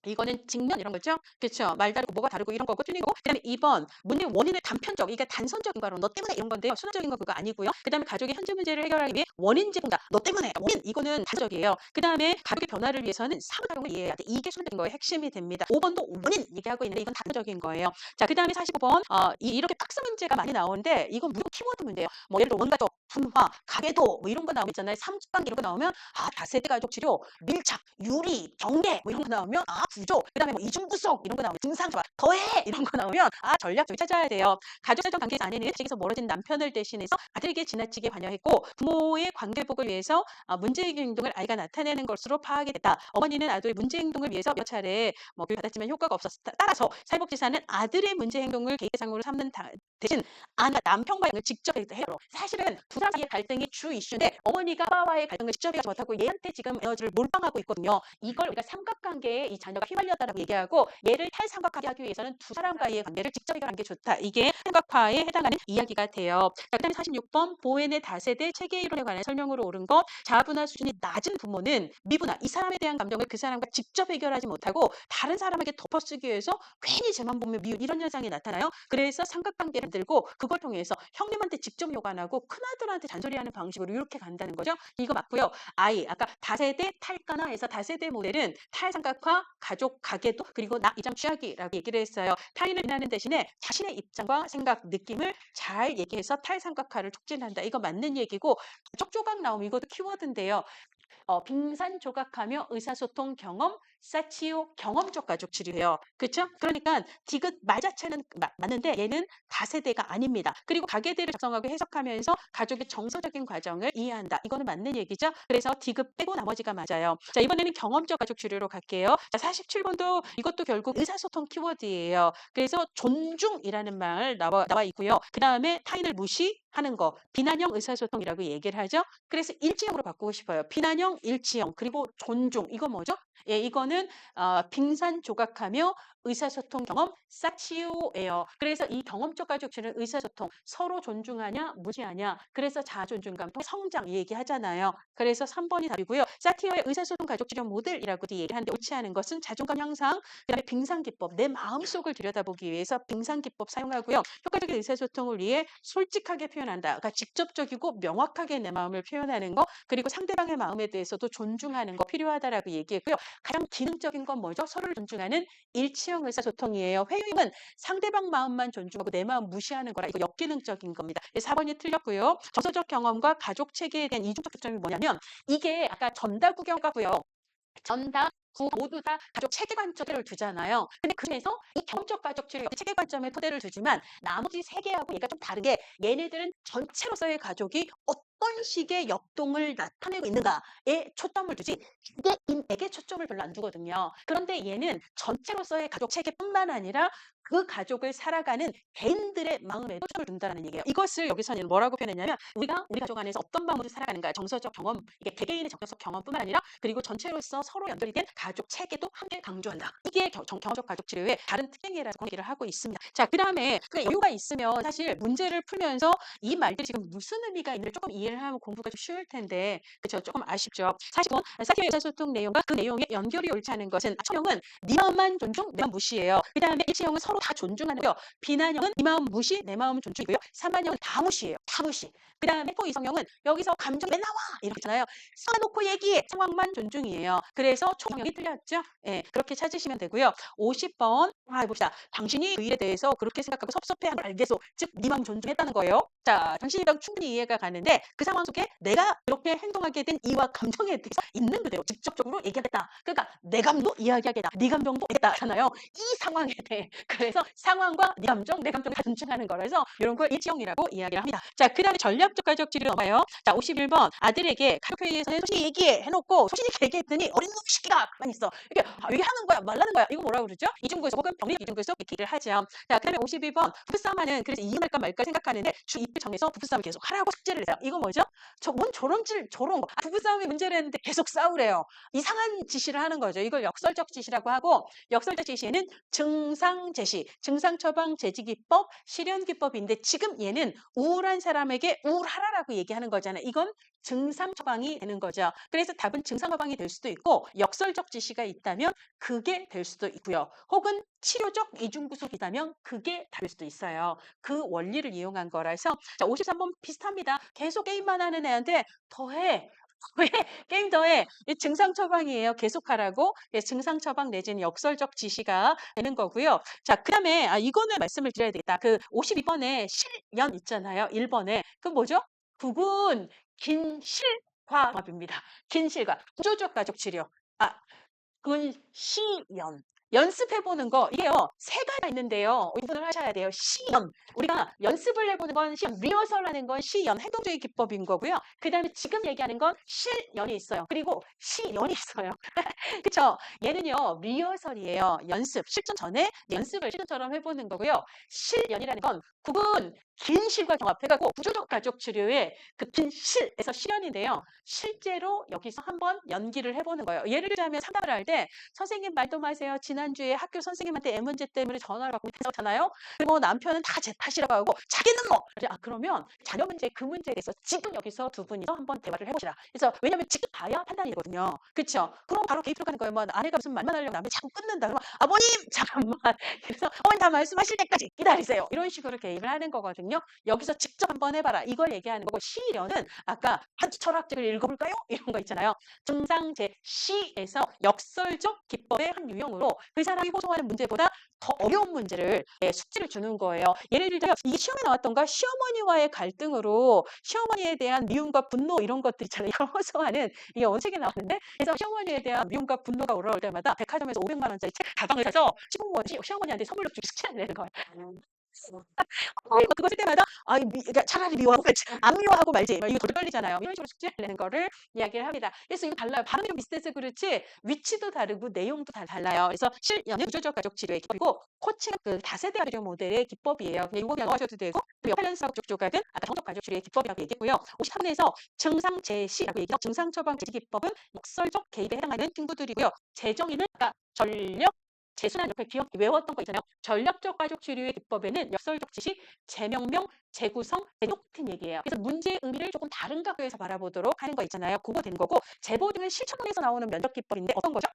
이거는 직면 이런 거죠. 그렇죠. 말 다르고 뭐가 다르고 이런 거고 틀린 거고. 그다음에 2번 문제의 원인을 단편적 이게 단선적인 거로 너 때문에 이런 건데요. 순환적인 건 그거 아니고요. 그다음에 가족의 현재 문제를 해결하기 위해 원인 제공자 너 때문에 원인 이거는 단선적이에요. 그다음에 가족의 변화를 위해서는 상호작용을 이해해야 돼. 이게 순환적인 거의 핵심이 됩니다. 5번도 원인 얘기하고 있는데 이건 단선적인 거예요. 자, 그다음에 45번 이렇게 박스 문제가 많이 나오는데 이건 무조건 키워드 문제예요. 뭐 예를 들어 원가족, 분화, 가계도 뭐 이런 거 나오면 있잖아요. 삼집관계 이런 거 나오면 다세대 가족 치료, 밀착, 유리, 경계 뭐 이런 거 나오면 구조, 그다음에 뭐 이중구속 이런 거 나오면 증상조합, 더해 이런 거 나오면 전략 좀 찾아야 돼요. 가족사정 관계에서 아내는 일찍에서 멀어진 남편을 대신해서 아들에게 지나치게 관여했고 부모의 관계 회복을 위해서 문제행위 행동을 아이가 나타내는 것으로 파악이 됐다. 어머니는 아들의 문제 행동을 위해서 몇 차례 교육을 받았지만 효과가 없었다. 따라서 사회복지사는 아들의 문제 행동을 개입 대상으로 삼는 대신 남편과의 직접 해요. 사실은 두 사람 사이의 갈등이 주 이슈인데 어머니가 아빠와의 갈등을 직접 해결하지 못하고 얘한테 지금 에너지를 몰빵하고 있거든요. 이걸 우리가 삼각관계에 이 자녀가 휘말렸다라고 얘기하고 얘를 탈삼각하게 하기 위해서는 두 사람과의 관계를 직접 해결하는 게 좋다. 이게 삼각화에 해당하는 이야기가 돼요. 자, 그다음에 46번 보행의 다세대 체계 이론에 관한 설명으로 옳은 것 자아분화 수준이 낮은 부모는 미분화 이 사람에 대한 감정을 그 사람과 직접 해결하지 못하고 다른 사람에게 덮어쓰기 위해서 괜히 쟤만 보면 미운 이런 현상이 나타나요. 그래서 삼각관계를 만들고 그걸 통해서 형님한테 직접 욕 안 하고 큰아들한테 잔소리하는 방식으로 이렇게 간다는 거죠. 이거 맞고요. 아까 다세대 탈가나에서 다세대 모델은 탈삼각화, 가족, 가계도 그리고 나 이점 취하기라고 얘기를 했어요. 타인을 비난하는 대신에 자신의 입장과 생각, 느낌을 잘 얘기해서 탈삼각화를 촉진한다. 이거 맞는 얘기고 쪽조각 나오면 이것도 키워드인데요. 빙산 조각하며 의사소통 경험, 사치오 경험적 가족 치료예요. 그렇죠? 그러니까 디귿 말 자체는 맞는데 얘는 다세대가 아닙니다. 그리고 가계대를 작성하고 해석하면서 가족의 정서적인 과정을 이해한다. 이거는 맞는 얘기죠. 그래서 디귿 빼고 나머지가 맞아요. 자, 이번에는 경험적 가족 치료로 갈게요. 자, 47번도 이것도 결국 의사소통 키워드예요. 그래서 존중이라는 말 나와 있고요. 그 다음에 타인을 무시하는 거, 비난형 의사소통이라고 얘기를 하죠. 그래서 일지형으로 바꾸고 싶어요. 비난형, 일지형, 그리고 존중. 이거 뭐죠? 예, 이거는 빙산 조각하며 의사소통 경험 사치오예요. 그래서 이 경험적 가족 치료는 의사소통, 서로 존중하냐, 무시하냐. 그래서 자아존중감, 성장 얘기하잖아요. 그래서 3번이 답이고요. 사티어의 의사소통 가족 치료 모델이라고도 얘기하는데 옳지 않은 것은 자존감 향상, 그다음에 빙상기법, 내 마음속을 들여다보기 위해서 빙상기법 사용하고요. 효과적인 의사소통을 위해 솔직하게 표현한다. 그러니까 직접적이고 명확하게 내 마음을 표현하는 거, 그리고 상대방의 마음에 대해서도 존중하는 거 필요하다라고 얘기했고요. 가장 기능적인 건 뭐죠? 서로를 존중하는 일치형 의사소통이에요. 회유형은 상대방 마음만 존중하고 내 마음 무시하는 거라 이거 역기능적인 겁니다. 4번이 틀렸고요. 정서적 경험과 가족 체계에 대한 이중적 특점이 뭐냐면 이게 아까 전다구경과고요. 전다, 구 모두 다 가족 체계 관점을 두잖아요. 근데 그중에서 이 경험적 가족 치료 체계 관점에 토대를 두지만 나머지 세 개하고 얘가 좀 다르게 얘네들은 전체로서의 가족이 어떤 식의 역동을 나타내고 있는가에 초점을 두지 개개인에게 초점을 별로 안 두거든요. 그런데 얘는 전체로서의 가족 체계뿐만 아니라 그 가족을 살아가는 개인들의 마음에 초점을 둔다는 얘기예요. 이것을 여기서는 뭐라고 표현했냐면 우리가 우리 가족 안에서 어떤 마음으로 살아가는가 정서적 경험, 이게 개개인의 정서적 경험뿐만 아니라 그리고 전체로서 서로 연결이 된 가족 체계도 함께 강조한다. 이게 경험적 가족 치료의 다른 특징이라고 얘기를 하고 있습니다. 자, 그다음에 여유가 있으면 사실 문제를 풀면서 이 말들이 지금 무슨 의미가 있는지 조금 이해를 하면 공부가 좀 쉬울 텐데 그렇죠? 조금 아쉽죠. 사실 사티의 의사소통 내용과 그 내용의 연결이 옳지 않은 것은 X형은 네 마음만 존중, 내 마음 무시예요. 그다음에 일치형은 서로 다 존중하는 거요. 비난형은 네 마음 무시, 내 마음 존중이고요. 삼한형은 다 무시예요. 다 무시. 그다음에 포이성형은 여기서 감정이 왜 나와? 이렇게 있잖아요. 써놓고 얘기해. 상황만 존중이에요. 그래서 총형이 틀렸죠? 예, 그렇게 찾으시면 되고요. 50번 봅시다. 당신이 그 일에 대해서 그렇게 생각하고 섭섭해한 걸 알겠소. 즉, 네 마음 존중했다는 거예요. 자, 당신이랑 충분히 이해가 가는데 그 상황 속에 내가 그렇게 행동하게 된 이와 감정에 대해서 있는 그대로 직접적으로 얘기하겠다. 그러니까 내 감도 이야기하겠다. 네 감정도 얘기하겠다잖아요. 이 상황에 대해. 그래서 상황과 네 감정, 내 감정을 다 존중하는 거라서 이런 걸 일치형이라고 이야기를 합니다. 자, 그 다음에 전략적 가족치료 넘어요. 자, 51번 아들에게 가족회의에서는 소신이 얘기해 해놓고 소신이 얘기했더니 어린 놈 시끼가 가만히 있어. 이렇게 얘기하는 거야 말라는 거야. 이거 뭐라고 그러죠? 이중구에서 혹은 병립 이중구에서 얘기를 하죠. 자, 그 다음에 52번 부부싸움하는 그래서 이혼할까 말까 생각하는데 주 이틀 정해서 부부싸움 계속 하라고 숙제를 해요. 이거 뭐죠? 뭔 저런 거. 부부싸움이 문제라는데 계속 싸우래요. 이상한 지시를 하는 거죠. 이걸 역설적 지시라고 하고 역설적 지시에는 증상 제시, 증상 처방 제지 기법, 실현 기법인데 지금 얘는 우울한 사람에게 우울하라라고 얘기하는 거잖아요. 이건 증상 처방이 되는 거죠. 그래서 답은 증상 처방이 될 수도 있고 역설적 지시가 있다면 그게 될 수도 있고요. 혹은 치료적 이중구속이라면 그게 답일 수도 있어요. 그 원리를 이용한 거라서 자, 53번 비슷합니다. 계속 게임만 하는 애한테 더해. 왜 게임 더해? 이 증상 처방이에요. 계속하라고. 예, 증상 처방 내지는 역설적 지시가 되는 거고요. 자, 그다음에 이거는 말씀을 드려야 되겠다. 그 52번에 실연 있잖아요. 1번에. 그 뭐죠? 국은 긴실과 합입니다. 긴실과 구조적 가족 치료. 아, 근시연. 연습해보는 거, 이게요, 세 가지가 있는데요. 구분을 하셔야 돼요. 시연. 우리가 연습을 해보는 건 시연, 리허설 하는 건 시연, 행동적인 기법인 거고요. 그 다음에 지금 얘기하는 건 실연이 있어요. 그리고 시연이 있어요. 그쵸? 얘는요, 리허설이에요. 연습, 실전 전에 연습을 실전처럼 해보는 거고요. 실연이라는 건 국은 긴 실과 경합해가고 구조적 가족 치료의 그 긴 실에서 실연인데요. 실제로 여기서 한번 연기를 해보는 거예요. 예를 들자면 상담을 할 때 선생님 말도 마세요. 지난주에 학교 선생님한테 애 문제 때문에 전화를 받고 있었잖아요. 그리고 남편은 다 제 탓이라고 하고 자기는 뭐 그러면 자녀 문제 그 문제에 대해서 지금 여기서 두 분이서 한번 대화를 해보시라. 그래서 왜냐하면 지금 봐야 판단이거든요. 그렇죠? 그럼 바로 개입 들어가는 거예요. 뭐 아내가 무슨 말만 하려고 남편이 자꾸 끊는다. 그러면 아버님 잠깐만. 그래서 어머니 다 말씀하실 때까지 기다리세요. 이런 식으로 개입을 하는 거거든요. 여기서 직접 한번 해봐라. 이걸 얘기하는 거고 시련은 아까 한 철학책을 읽어볼까요? 이런 거 있잖아요. 증상제 시에서 역설적 기법의 한 유형으로 그 사람이 호소하는 문제보다 더 어려운 문제를 숙제를 주는 거예요. 예를 들자면 이게 시험에 나왔던가 시어머니와의 갈등으로 시어머니에 대한 미움과 분노 이런 것들 있잖아요. 호소하는 이게 원책에 나왔는데 그래서 시어머니에 대한 미움과 분노가 올라올 때마다 백화점에서 500만 원짜리 책 가방을 사서 시어머니한테 선물로 주기 숙제를 내는 거예요. 그거 쓸 때마다 그러니까 차라리 미워하고 말지 안 미워하고 말지 이거 덜 걸리잖아요. 이런 식으로 숙제를 내는 거를 이야기를 합니다. 그래서 이거 달라요. 발음이 좀 비슷해서 그렇지 위치도 다르고 내용도 다 달라요. 그래서 실연은 구조적 가족 치료의 기법이고 코칭은 그 다세대 가족 모델의 기법이에요. 그냥 이거 그냥 넘어가셔도 되고 밸런스하고 조각은 아까 정적 가족 치료의 기법이라고 얘기했고요. 53에서 증상 제시라고 얘기해서 증상 처방 제시 기법은 역설적 개입에 해당하는 친구들이고요. 재정의는 아까 전력 재수난 옆에 기억 외웠던 거 있잖아요. 전략적 가족 치료의 기법에는 역설적 지시, 재명명, 재구성, 똑같은 얘기예요. 그래서 문제의 의미를 조금 다른 각도에서 바라보도록 하는 거 있잖아요. 그거 되는 거고 재보증은 실천에서 나오는 면접 기법인데 어떤 거죠?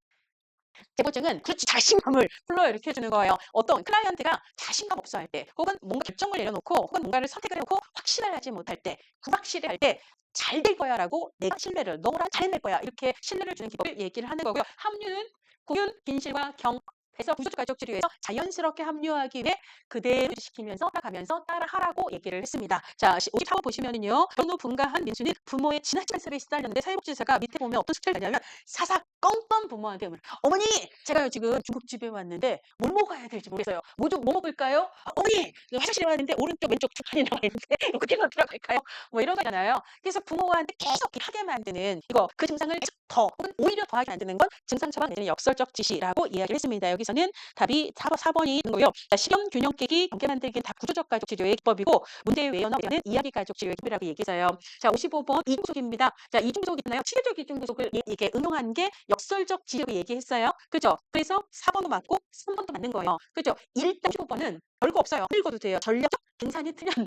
재보증은 그렇지 자신감을 불러일으켜 주는 거예요. 어떤 클라이언트가 자신감 없어 할 때, 혹은 뭔가 결정을 내려놓고, 혹은 뭔가를 선택을 해놓고 확신을 하지 못할 때, 불확실해 할 때, 잘 될 거야라고 내가 신뢰를 너랑 잘해낼 거야 이렇게 신뢰를 주는 기법을 얘기를 하는 거고요. 합류는 공윤, 빈실과 경에서 구조적 가족 치료에서 자연스럽게 합류하기 위해 그대로 시키면서 따라가면서 따라하라고 얘기를 했습니다. 자, 54번 보시면은요. 경로 분가한 민수는 부모의 지나친 간섭에 시달렸는데 사회복지사가 밑에 보면 어떤 숙제를 내냐면 사사건건 부모한테 어머니, 제가요 지금 중국집에 왔는데 뭘 먹어야 될지 모르겠어요. 뭐 먹을까요? 어머니, 화장실에 왔는데 오른쪽 왼쪽 두 판이 나와 있는데 어떻게 들어갈까요? 뭐 이런 거잖아요. 그래서 부모한테 계속 하게 만드는 이거 그 증상을 더 혹은 오히려 더하게 만드는 건 증상 처방 내지는 역설적 지시라고 이야기를 했습니다. 여기서는 답이 4번이 있는 거고요. 자, 실험 균형 깨기, 경계 만들기는 다 구조적 가족 치료의 기법이고 문제 외연어 는 이야기 가족 치료의 기법이라고 얘기해서요. 자, 55번 이중구속입니다. 자, 이중구속 있나요? 치료적 이중구속을 이게 응용한 게 역설적 지역을 얘기했어요. 그죠? 그래서 4번도 맞고 3번도 맞는 거예요. 그죠? 일단 15번은 별거 없어요. 읽어도 돼요. 전략적 등산이 틀렸네.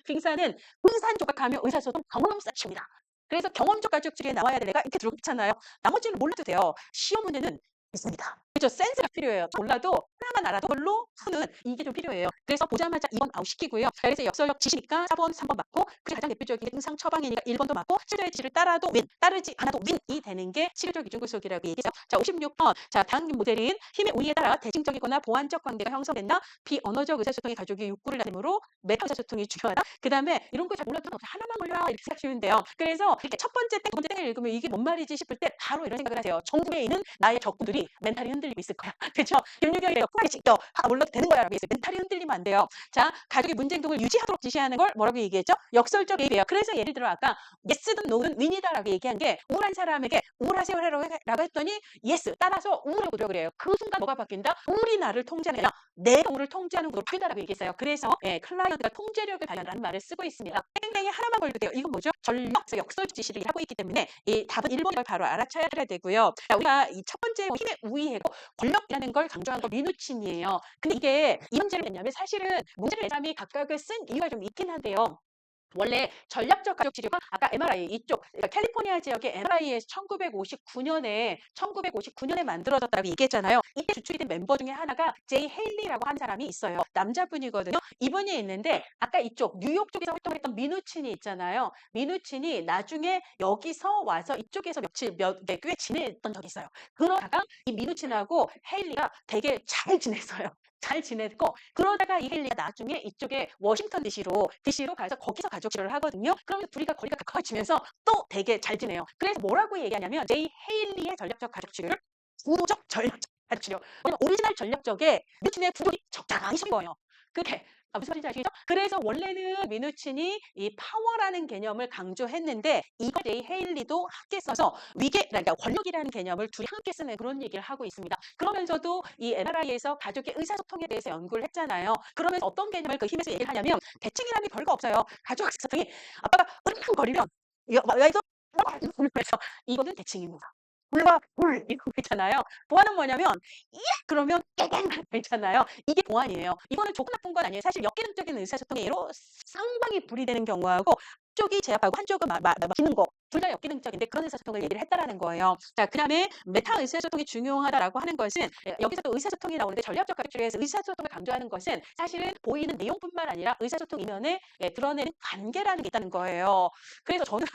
등산은 등산 조각하며 의사소통 경험 쌓칩니다. 그래서 경험적 가족들이 나와야 돼. 내가 이렇게 들어있잖아요. 나머지는 몰라도 돼요. 시험 문제는 있습니다. 그죠? 센스가 필요해요. 몰라도 하나만 알아도 그걸로 푸는 이게 좀 필요해요. 그래서 보자마자 2번 아웃시키고요. 그래서 역설적 지시니까 4번, 3번 맞고 그게 가장 대표적인 등상 처방이니까 1번도 맞고 치료의 지시를 따라도 윈, 따르지 않아도 윈이 되는 게 치료적 이중구속이라고 얘기해서 자, 56번. 자, 다음 모델인 힘의 우위에 따라 대칭적이거나 보완적 관계가 형성된다. 비언어적 의사소통의 가족이 욕구를 나누므로 메타 의사소통이 중요하다. 그 다음에 이런 거 잘 몰라도 하나만 걸려 이렇게 생각하시면 돼요. 그래서 이렇게 첫 번째 땡, 두 번째 땡을 읽으면 이게 뭔 말이지 싶을 때 바로 이런 생각을 하세요. 전국에 있는 나의 적군들이 멘탈이 흔들리고 있을 거야. 그렇죠? 윤유경이래요. 쿨하게 찢겨. 몰라도 되는 거야. 라고 했어요. 멘탈이 흔들리면 안 돼요. 자, 가족의 문제 행동을 유지하도록 지시하는 걸 뭐라고 얘기했죠? 역설적 예의예요. 그래서 예를 들어 아까 예스든 노든 윈이다라고 얘기한 게 우울한 사람에게 우울하세요라고 했더니 예스 따라서 우울을 보려 그래요. 그 순간 뭐가 바뀐다? 우울이 나를 통제하는 게 아니라 내가 우울을 통제하는 구도로 바뀐다라고 얘기했어요. 그래서 클라이언트가 통제력을 발휘한다는 말을 쓰고 있습니다. 땡땡이 하나만 걸도 돼요. 이건 뭐죠? 전력, 역설 지시를 하고 있기 때문에 이 답은 1번을 바로 알아차야 되고요. 자, 우리가 이 첫 번째 힘의 우위이고 권력이라는 걸 강조한 거 민우친이에요. 근데 이게 이 문제를 냈냐면 사실은 문제를 낸 사람이 각각을 쓴 이유가 좀 있긴 한데요. 원래 전략적 가족 치료가 아까 MRI 이쪽 그러니까 캘리포니아 지역의 MRI에서 1959년에 만들어졌다고 얘기했잖아요. 이때 주축이 된 멤버 중에 하나가 제이 헤일리라고 한 사람이 있어요. 남자분이거든요. 이분이 있는데 아까 이쪽 뉴욕 쪽에서 활동했던 미누친이 있잖아요. 미누친이 나중에 여기서 와서 이쪽에서 꽤 지냈던 적이 있어요. 그러다가 이 미누친하고 헤일리가 되게 잘 지냈어요. 잘 지냈고 그러다가 이 헨리가 나중에 이쪽에 워싱턴 DC로 가서 거기서 가족 치료를 하거든요. 그러면 둘이가 거리가 가까워지면서 또 되게 잘 지내요. 그래서 뭐라고 얘기하냐면 제이 헤일리의 전략적 가족 치료를 구도적 전략적 가족 치료. 오리지널 전략적에 미누친의 구도이 적당히 신 거예요. 그게 무슨 말인지 아시겠죠? 그래서 원래는 미누친이 이 파워라는 개념을 강조했는데 이걸 제이 헤일리도 함께 써서 그러니까 권력이라는 개념을 둘이 함께 쓰는 그런 얘기를 하고 있습니다. 그러면서도 이 MRI에서 가족의 의사소통에 대해서 연구를 했잖아요. 그러면서 어떤 개념을 그 힘에서 얘기를 하냐면 대칭이라는 게 별거 없어요. 가족 의사소통이 아빠가 으르렁거리면 이거 그래서 이거는 대칭입니다. 불과 불 이거 있잖아요. 보안은 뭐냐면 예 그러면 깨갱 있잖아요. 이게 보안이에요. 이거는 좋고 나쁜 건 아니에요. 사실 역기능적인 의사소통으로 쌍방이 불이 되는 경우하고 한쪽이 제압하고 한쪽은 막히는 거 둘 다 역기능적인데 그런 의사소통을 얘기를 했다라는 거예요. 자, 그다음에 메타 의사소통이 중요하다라고 하는 것은 여기서 또 의사소통이 나오는데 전략적 가족 치료에서 의사소통을 강조하는 것은 사실은 보이는 내용뿐만 아니라 의사소통 이면에 드러내는 관계라는 게 있다는 거예요. 그래서 저는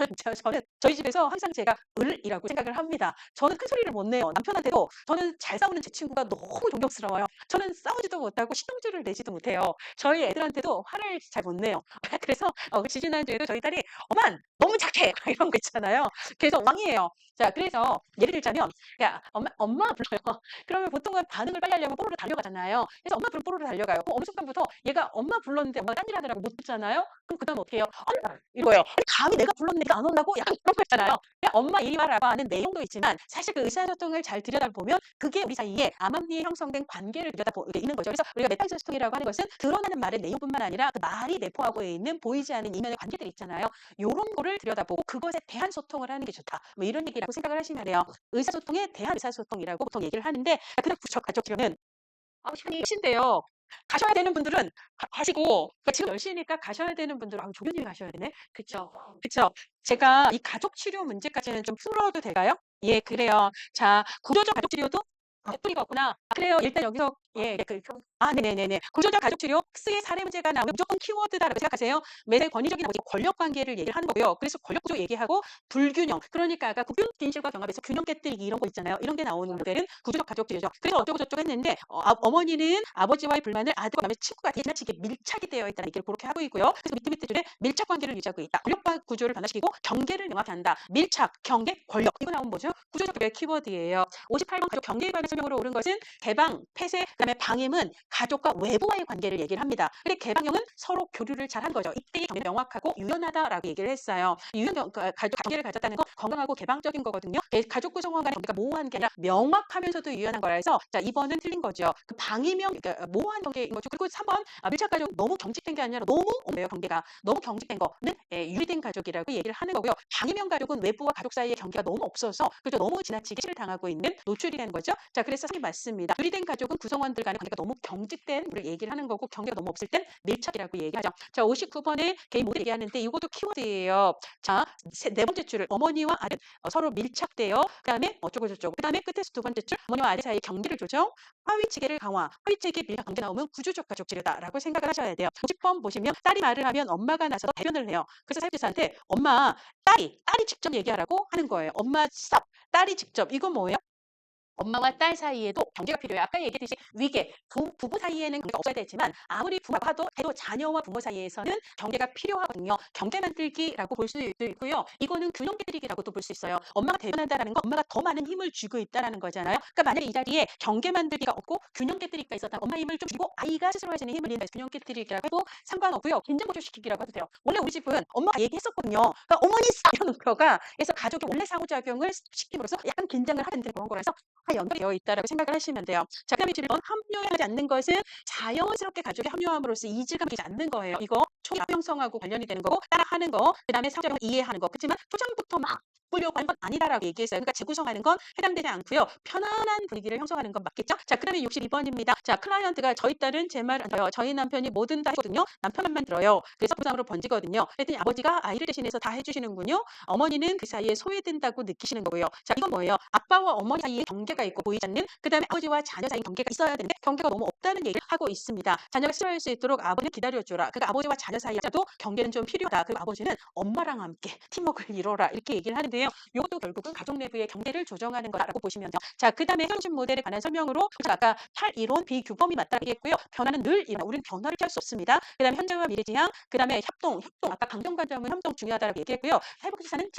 저희 집에서 항상 제가 을이라고 생각을 합니다. 저는 큰 소리를 못 내요. 남편한테도 저는 잘 싸우는 제 친구가 너무 존경스러워요. 저는 싸우지도 못하고 신경질을 내지도 못해요. 저희 애들한테도 화를 잘 못 내요. 그래서 지지난주에도 저희 딸이 엄마 너무 착해 이런 거 있잖아요. 그래서 왕이에요. 자, 그래서 예를 들자면 야 엄마 불러요. 그러면 보통은 반응을 빨리 하려면 뽀로로 달려가잖아요. 그래서 엄마 부르면 뽀로로 달려가요. 어느 순간부터 얘가 엄마 불렀는데 엄마가 딴 일 하느라고 못 듣잖아요. 그럼 그다음 어떻게 해요? 이거예요. 아니, 감히 내가 불렀는데 네가 안 온다고? 약간 그런 거 있잖아요. 그냥 엄마 이리 와라고 하는 내용도 있지만 사실 그 의사소통을 잘 들여다보면 그게 우리 사이에 암암리에 형성된 관계를 들여다보는 거죠. 그래서 우리가 메타의사소통이라고 하는 것은 드러나는 말의 내용뿐만 아니라 그 말이 내포하고 있는 보이지 않는 이면의 관계들이 있잖아요. 요런 거를 들여다보고 그것의 대한 소통을 하는 게 좋다. 뭐 이런 얘기라고 생각을 하시면 돼요. 의사소통에 대한 의사소통이라고 보통 얘기를 하는데 그다음 부족 가족 치료는 시간이 몇 시인데요. 가셔야 되는 분들은 가시고 그러니까 지금 10 시니까 가셔야 되는 분들은 조교님이 가셔야 되네. 그쵸. 그쵸. 제가 이 가족 치료 문제까지는 좀 풀어도 될까요? 예, 그래요. 자, 구조적 가족 치료도 뿌리가 없구나. 그래요. 일단 여기서 네네네네. 구조적 가족 치료 X의 사례 문제가 나오면 무조건 키워드다라고 생각하세요. 매의 권위적인 권력 관계를 얘기를 하는 거고요. 그래서 권력 구조 얘기하고 불균형. 그러니까 아까 구균 진실과 경합에서 균형 깨뜨리기 이런 거 있잖아요. 이런 게 나오는 모델은 구조적 가족 치료죠. 그래서 어쩌고 저쩌고 했는데 어머니는 아버지와의 불만을 아들과 남의 친구가 지나치게 밀착이 되어 있다는 얘기를 그렇게 하고 있고요. 그래서 밑에 줄에 밀착 관계를 유지하고 있다. 권력 구조를 변화시키고 경계를 명확히 한다. 밀착, 경계, 권력. 이거 나오면 뭐죠? 구조적 가족의 키워드예요. 58번 가족 경계에 관한 설명으로 오른 것은 개방, 폐쇄, 그다음에 방임은 가족과 외부와의 관계를 얘기를 합니다. 근데 개방형은 서로 교류를 잘한 거죠. 이때의 경계가 명확하고 유연하다라고 얘기를 했어요. 가족 관계를 가졌다는 건 건강하고 개방적인 거거든요. 가족 구성원 간의 관계가 모호한 게 아니라 명확하면서도 유연한 거라서 자 2번은 틀린 거죠. 그 방임형 그러니까 모호한 관계인 거죠. 그리고 3번 밀착 가족 너무 경직된 게 아니라 너무 관계가 너무 경직된 거는 유리된 가족이라고 얘기를 하는 거고요. 방임형 가족은 외부와 가족 사이의 경계가 너무 없어서 그래도 너무 지나치게 실을 당하고 있는 노출이 되는 거죠. 자, 그래서 선생님 맞습니다. 유리된 가족은 구성원들 간의 관계가 너무 경직된 걸 얘기를 하는 거고 경계가 너무 없을 땐 밀착이라고 얘기하죠. 자, 59번에 개인 모델 얘기하는데 이것도 키워드예요. 자, 네 번째 줄을 어머니와 아들 서로 밀착되어 그다음에 어쩌고 저쩌고 그다음에 끝에서 두 번째 줄 어머니와 아들 사이의 경계를 조정 하위 체계를 강화 하위 체계 밀착 관계 나오면 구조적 가족 치료다라고 생각을 하셔야 돼요. 50번 보시면 딸이 말을 하면 엄마가 나서서 대변을 해요. 그래서 사회자한테 엄마 딸이 직접 얘기하라고 하는 거예요. 엄마 stop 딸이 직접 이건 뭐예요? 엄마와 딸 사이에도 경계가 필요해요. 아까 얘기했듯이 위계, 부부 사이에는 경계가 없어야 되지만 아무리 부부라고 해도 자녀와 부모 사이에서는 경계가 필요하거든요. 경계 만들기라고 볼 수도 있고요. 이거는 균형 깨뜨리기라고도 볼 수 있어요. 엄마가 대변한다는 건 엄마가 더 많은 힘을 쥐고 있다는 거잖아요. 그러니까 만약에 이 자리에 경계 만들기가 없고 균형 깨뜨리기가 있었다면 엄마 힘을 좀 주고 아이가 스스로 할 수 있는 힘을 내는 균형 깨뜨리기라고 해도 상관없고요. 긴장 고조시키기라고 해도 돼요. 원래 우리 집은 엄마가 얘기했었거든요. 그러니까 어머니 이러는 거가 그래서 가족의 원래 상호작용을 시킴으로써 약간 긴장을 하는 그런 거라서 다 연결이 되어 있다라고 생각을 하시면 돼요. 자, 그다음에 7번 합류하지 않는 것은 자연스럽게 가족이 합류함으로써 이질감이 되지 않는 거예요. 이거 초기 형성하고 관련이 되는 거고 따라하는 거, 그다음에 상호작용을 이해하는 거. 그렇지만 초장부터 막 바꾸려고 하는 건 아니다라고 얘기했어요. 그러니까 재구성하는 건 해당되지 않고요. 편안한 분위기를 형성하는 건 맞겠죠? 자, 그다음에 62번입니다. 자, 클라이언트가 저희 딸은 제 말 안 들어요. 저희 남편이 뭐든 다 해거든요. 남편 말만 들어요. 그래서 부상으로 번지거든요. 그랬더니 아버지가 아이를 대신해서 다 해주시는군요. 어머니는 그 사이에 소외된다고 느끼시는 거고요. 자, 이건 뭐예요? 아빠와 어머니 사이에 경계가 있고 보이지 않는 그다음에 아버지와 자녀 사이에 경계가 있어야 되는데 경계가 너무 없다는 얘기를 하고 있습니다. 자녀가 싫어할 수 있도록 아버지는 기다려주라. 그러니까 아버지와 자녀 사이에도 경계는 좀 필요하다. 그리고 아버지는 엄마랑 함께 팀워크를 이뤄라. 이렇게 얘기를 하는데요. 이것도 결국은 가족 내부의 경계를 조정하는 거라고 보시면 돼요. 자, 그다음에 현실 모델에 관한 설명으로 아까 탈이론 비규범이 맞다고 얘기했고요. 변화는 늘 일어나. 우리는 변화를 피할 수 없습니다. 그다음에 현재와 미래 지향, 그다음에 협동. 아까 강정관점은 협동 중요하다고 얘기했고요. 회복기사는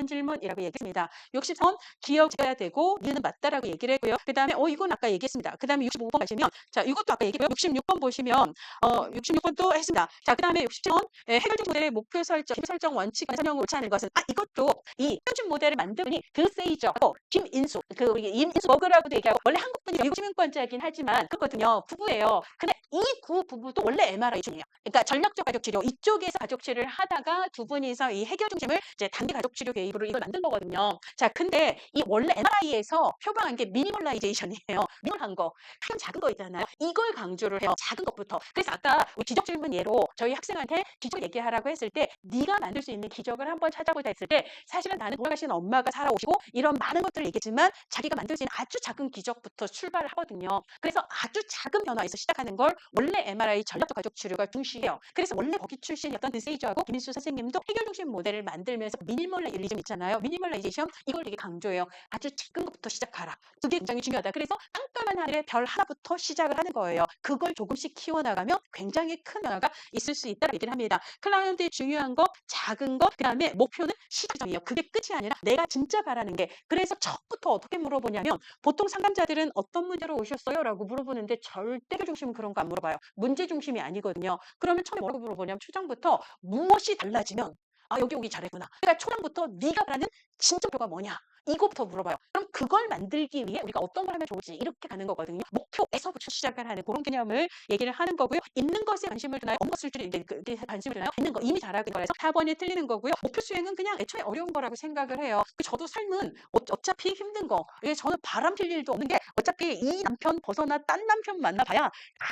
질문이라고 얘기했습니다. 63번 기억 지켜야 되고 니는 맞다라고 얘기를 했고요. 그다음에 이건 아까 얘기했습니다. 그다음에 65번 가시면 자, 이것도 아까 얘기했고요. 66번 보시면 66번도 했습니다. 자, 그다음에 67번 해결적 모델의 목표 설정 원칙 설명을 옳지 않은 것은 이것도 이 현실 모델을 만든 분이 드세이저하고 김인수 우리 임인수 버그라고도 얘기하고 원래 한국 분이 미국 시민권자이긴 하지만 그렇거든요. 부부예요. 근데 이 두 부부도 원래 MRI 중이에요. 그러니까 전략적 가족 치료 이쪽에서 가족 치료를 하다가 두 분이서 이 해결 중심을 이제 단기 가족 치료 계획으로 이걸 만든 거거든요. 자, 근데 이 원래 MRI에서 표방한 게 미니멀라이제이션이에요. 미니멀한 거, 큰 작은 거 있잖아요. 이걸 강조를 해요. 작은 것부터. 그래서 아까 기적 질문 예로 저희 학생한테 기적 얘기하라고 했을 때 네가 만들 수 있는 기적을 한번 찾아보자 했을 때 사실은 나는 돌아가신 엄마가 살아오시고 이런 많은 것들을 얘기했지만 자기가 만들 수 있는 아주 작은 기적부터 출발을 하거든요. 그래서 아주 작은 변화에서 시작하는 걸 원래 MRI 전략적 가족 치료가 중시해요. 그래서 원래 거기 출신이었던 드세이저하고 김인수 선생님도 해결 중심 모델을 만들면서 미니멀리즘 있잖아요. 미니멀라이제이션 이걸 되게 강조해요. 아주 작은 것부터 시작하라. 그게 굉장히 중요하다. 그래서 깜깜한 하늘의 별 하나부터 시작을 하는 거예요. 그걸 조금씩 키워나가면 굉장히 큰 변화가 있을 수 있다고 얘기를 합니다. 클라이언트의 중요한 거, 작은 거, 그다음에 목표는 시작점이에요. 그게 끝이 아니라 내가 진짜 바라는 게. 그래서 처음부터 어떻게 물어보냐면 보통 상담자들은 어떤 문제로 오셨어요? 라고 물어보는데 절대 중심은 그런 거 안 물어봐요. 문제 중심이 아니거든요. 그러면 처음에 뭐라고 물어보냐면 초장부터 무엇이 달라지면 여기 오기 잘했구나. 그러니까 초장부터 네가 바라는 진짜 목표가 뭐냐? 이거부터 물어봐요. 그럼 그걸 만들기 위해 우리가 어떤 걸 하면 좋을지 이렇게 가는 거거든요. 목표에서부터 시작을 하는 그런 개념을 얘기를 하는 거고요. 있는 것에 관심을 두나요? 없는 것을 이제 그게 관심을 두나요? 있는 거 이미 잘하고 있는 거라서 4번이 틀리는 거고요. 목표 수행은 그냥 애초에 어려운 거라고 생각을 해요. 저도 삶은 어차피 힘든 거. 예, 저는 바람 필 일도 없는 게 어차피 이 남편 벗어나 딴 남편 만나봐야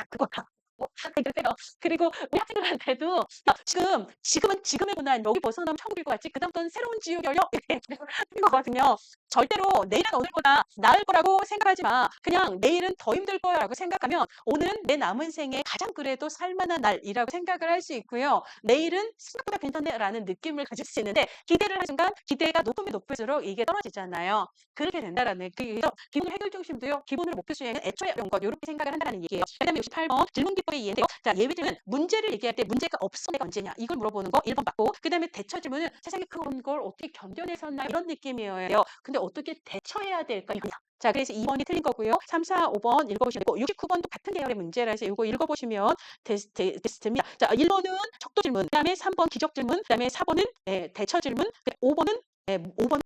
그거 다 그래요. 그리고 우리 학생들한테도 지금은 지금의 고난 여기 벗어나면 천국일 것 같지 그다음부터는 새로운 지옥 열려 이런 거거든요. 절대로 내일은 오늘보다 나을 거라고 생각하지 마. 그냥 내일은 더 힘들 거라고 생각하면 오늘은 내 남은 생에 가장 그래도 살만한 날이라고 생각을 할 수 있고요. 내일은 생각보다 괜찮네라는 느낌을 가질 수 있는데 기대를 하는 순간 기대가 높으면 높을수록 이게 떨어지잖아요. 그렇게 된다라는 그래서 기본 해결 중심도요. 기본으로 목표 수행은 애초에 어려운 것 요렇게 생각을 한다는 얘기예요. 그다음에 68번 질문 기법의 이해인데요. 자, 예비 질문 문제를 얘기할 때 문제가 없어 내가 언제냐 이걸 물어보는 거 1번 받고 그다음에 대처 질문은 세상에 그런 걸 어떻게 견뎌내셨나 이런 느낌이에요. 근데 어떻게 대처해야 될까 이거야. 자, 그래서 2번이 틀린 거고요. 3, 4, 5번 읽어보시면 되고 69번도 같은 계열의 문제라서 이거 읽어보시면 테스트입니다. 자, 1번은 척도 질문, 그다음에 3번 기적 질문, 그다음에 4번은 대처 질문, 5번은 5번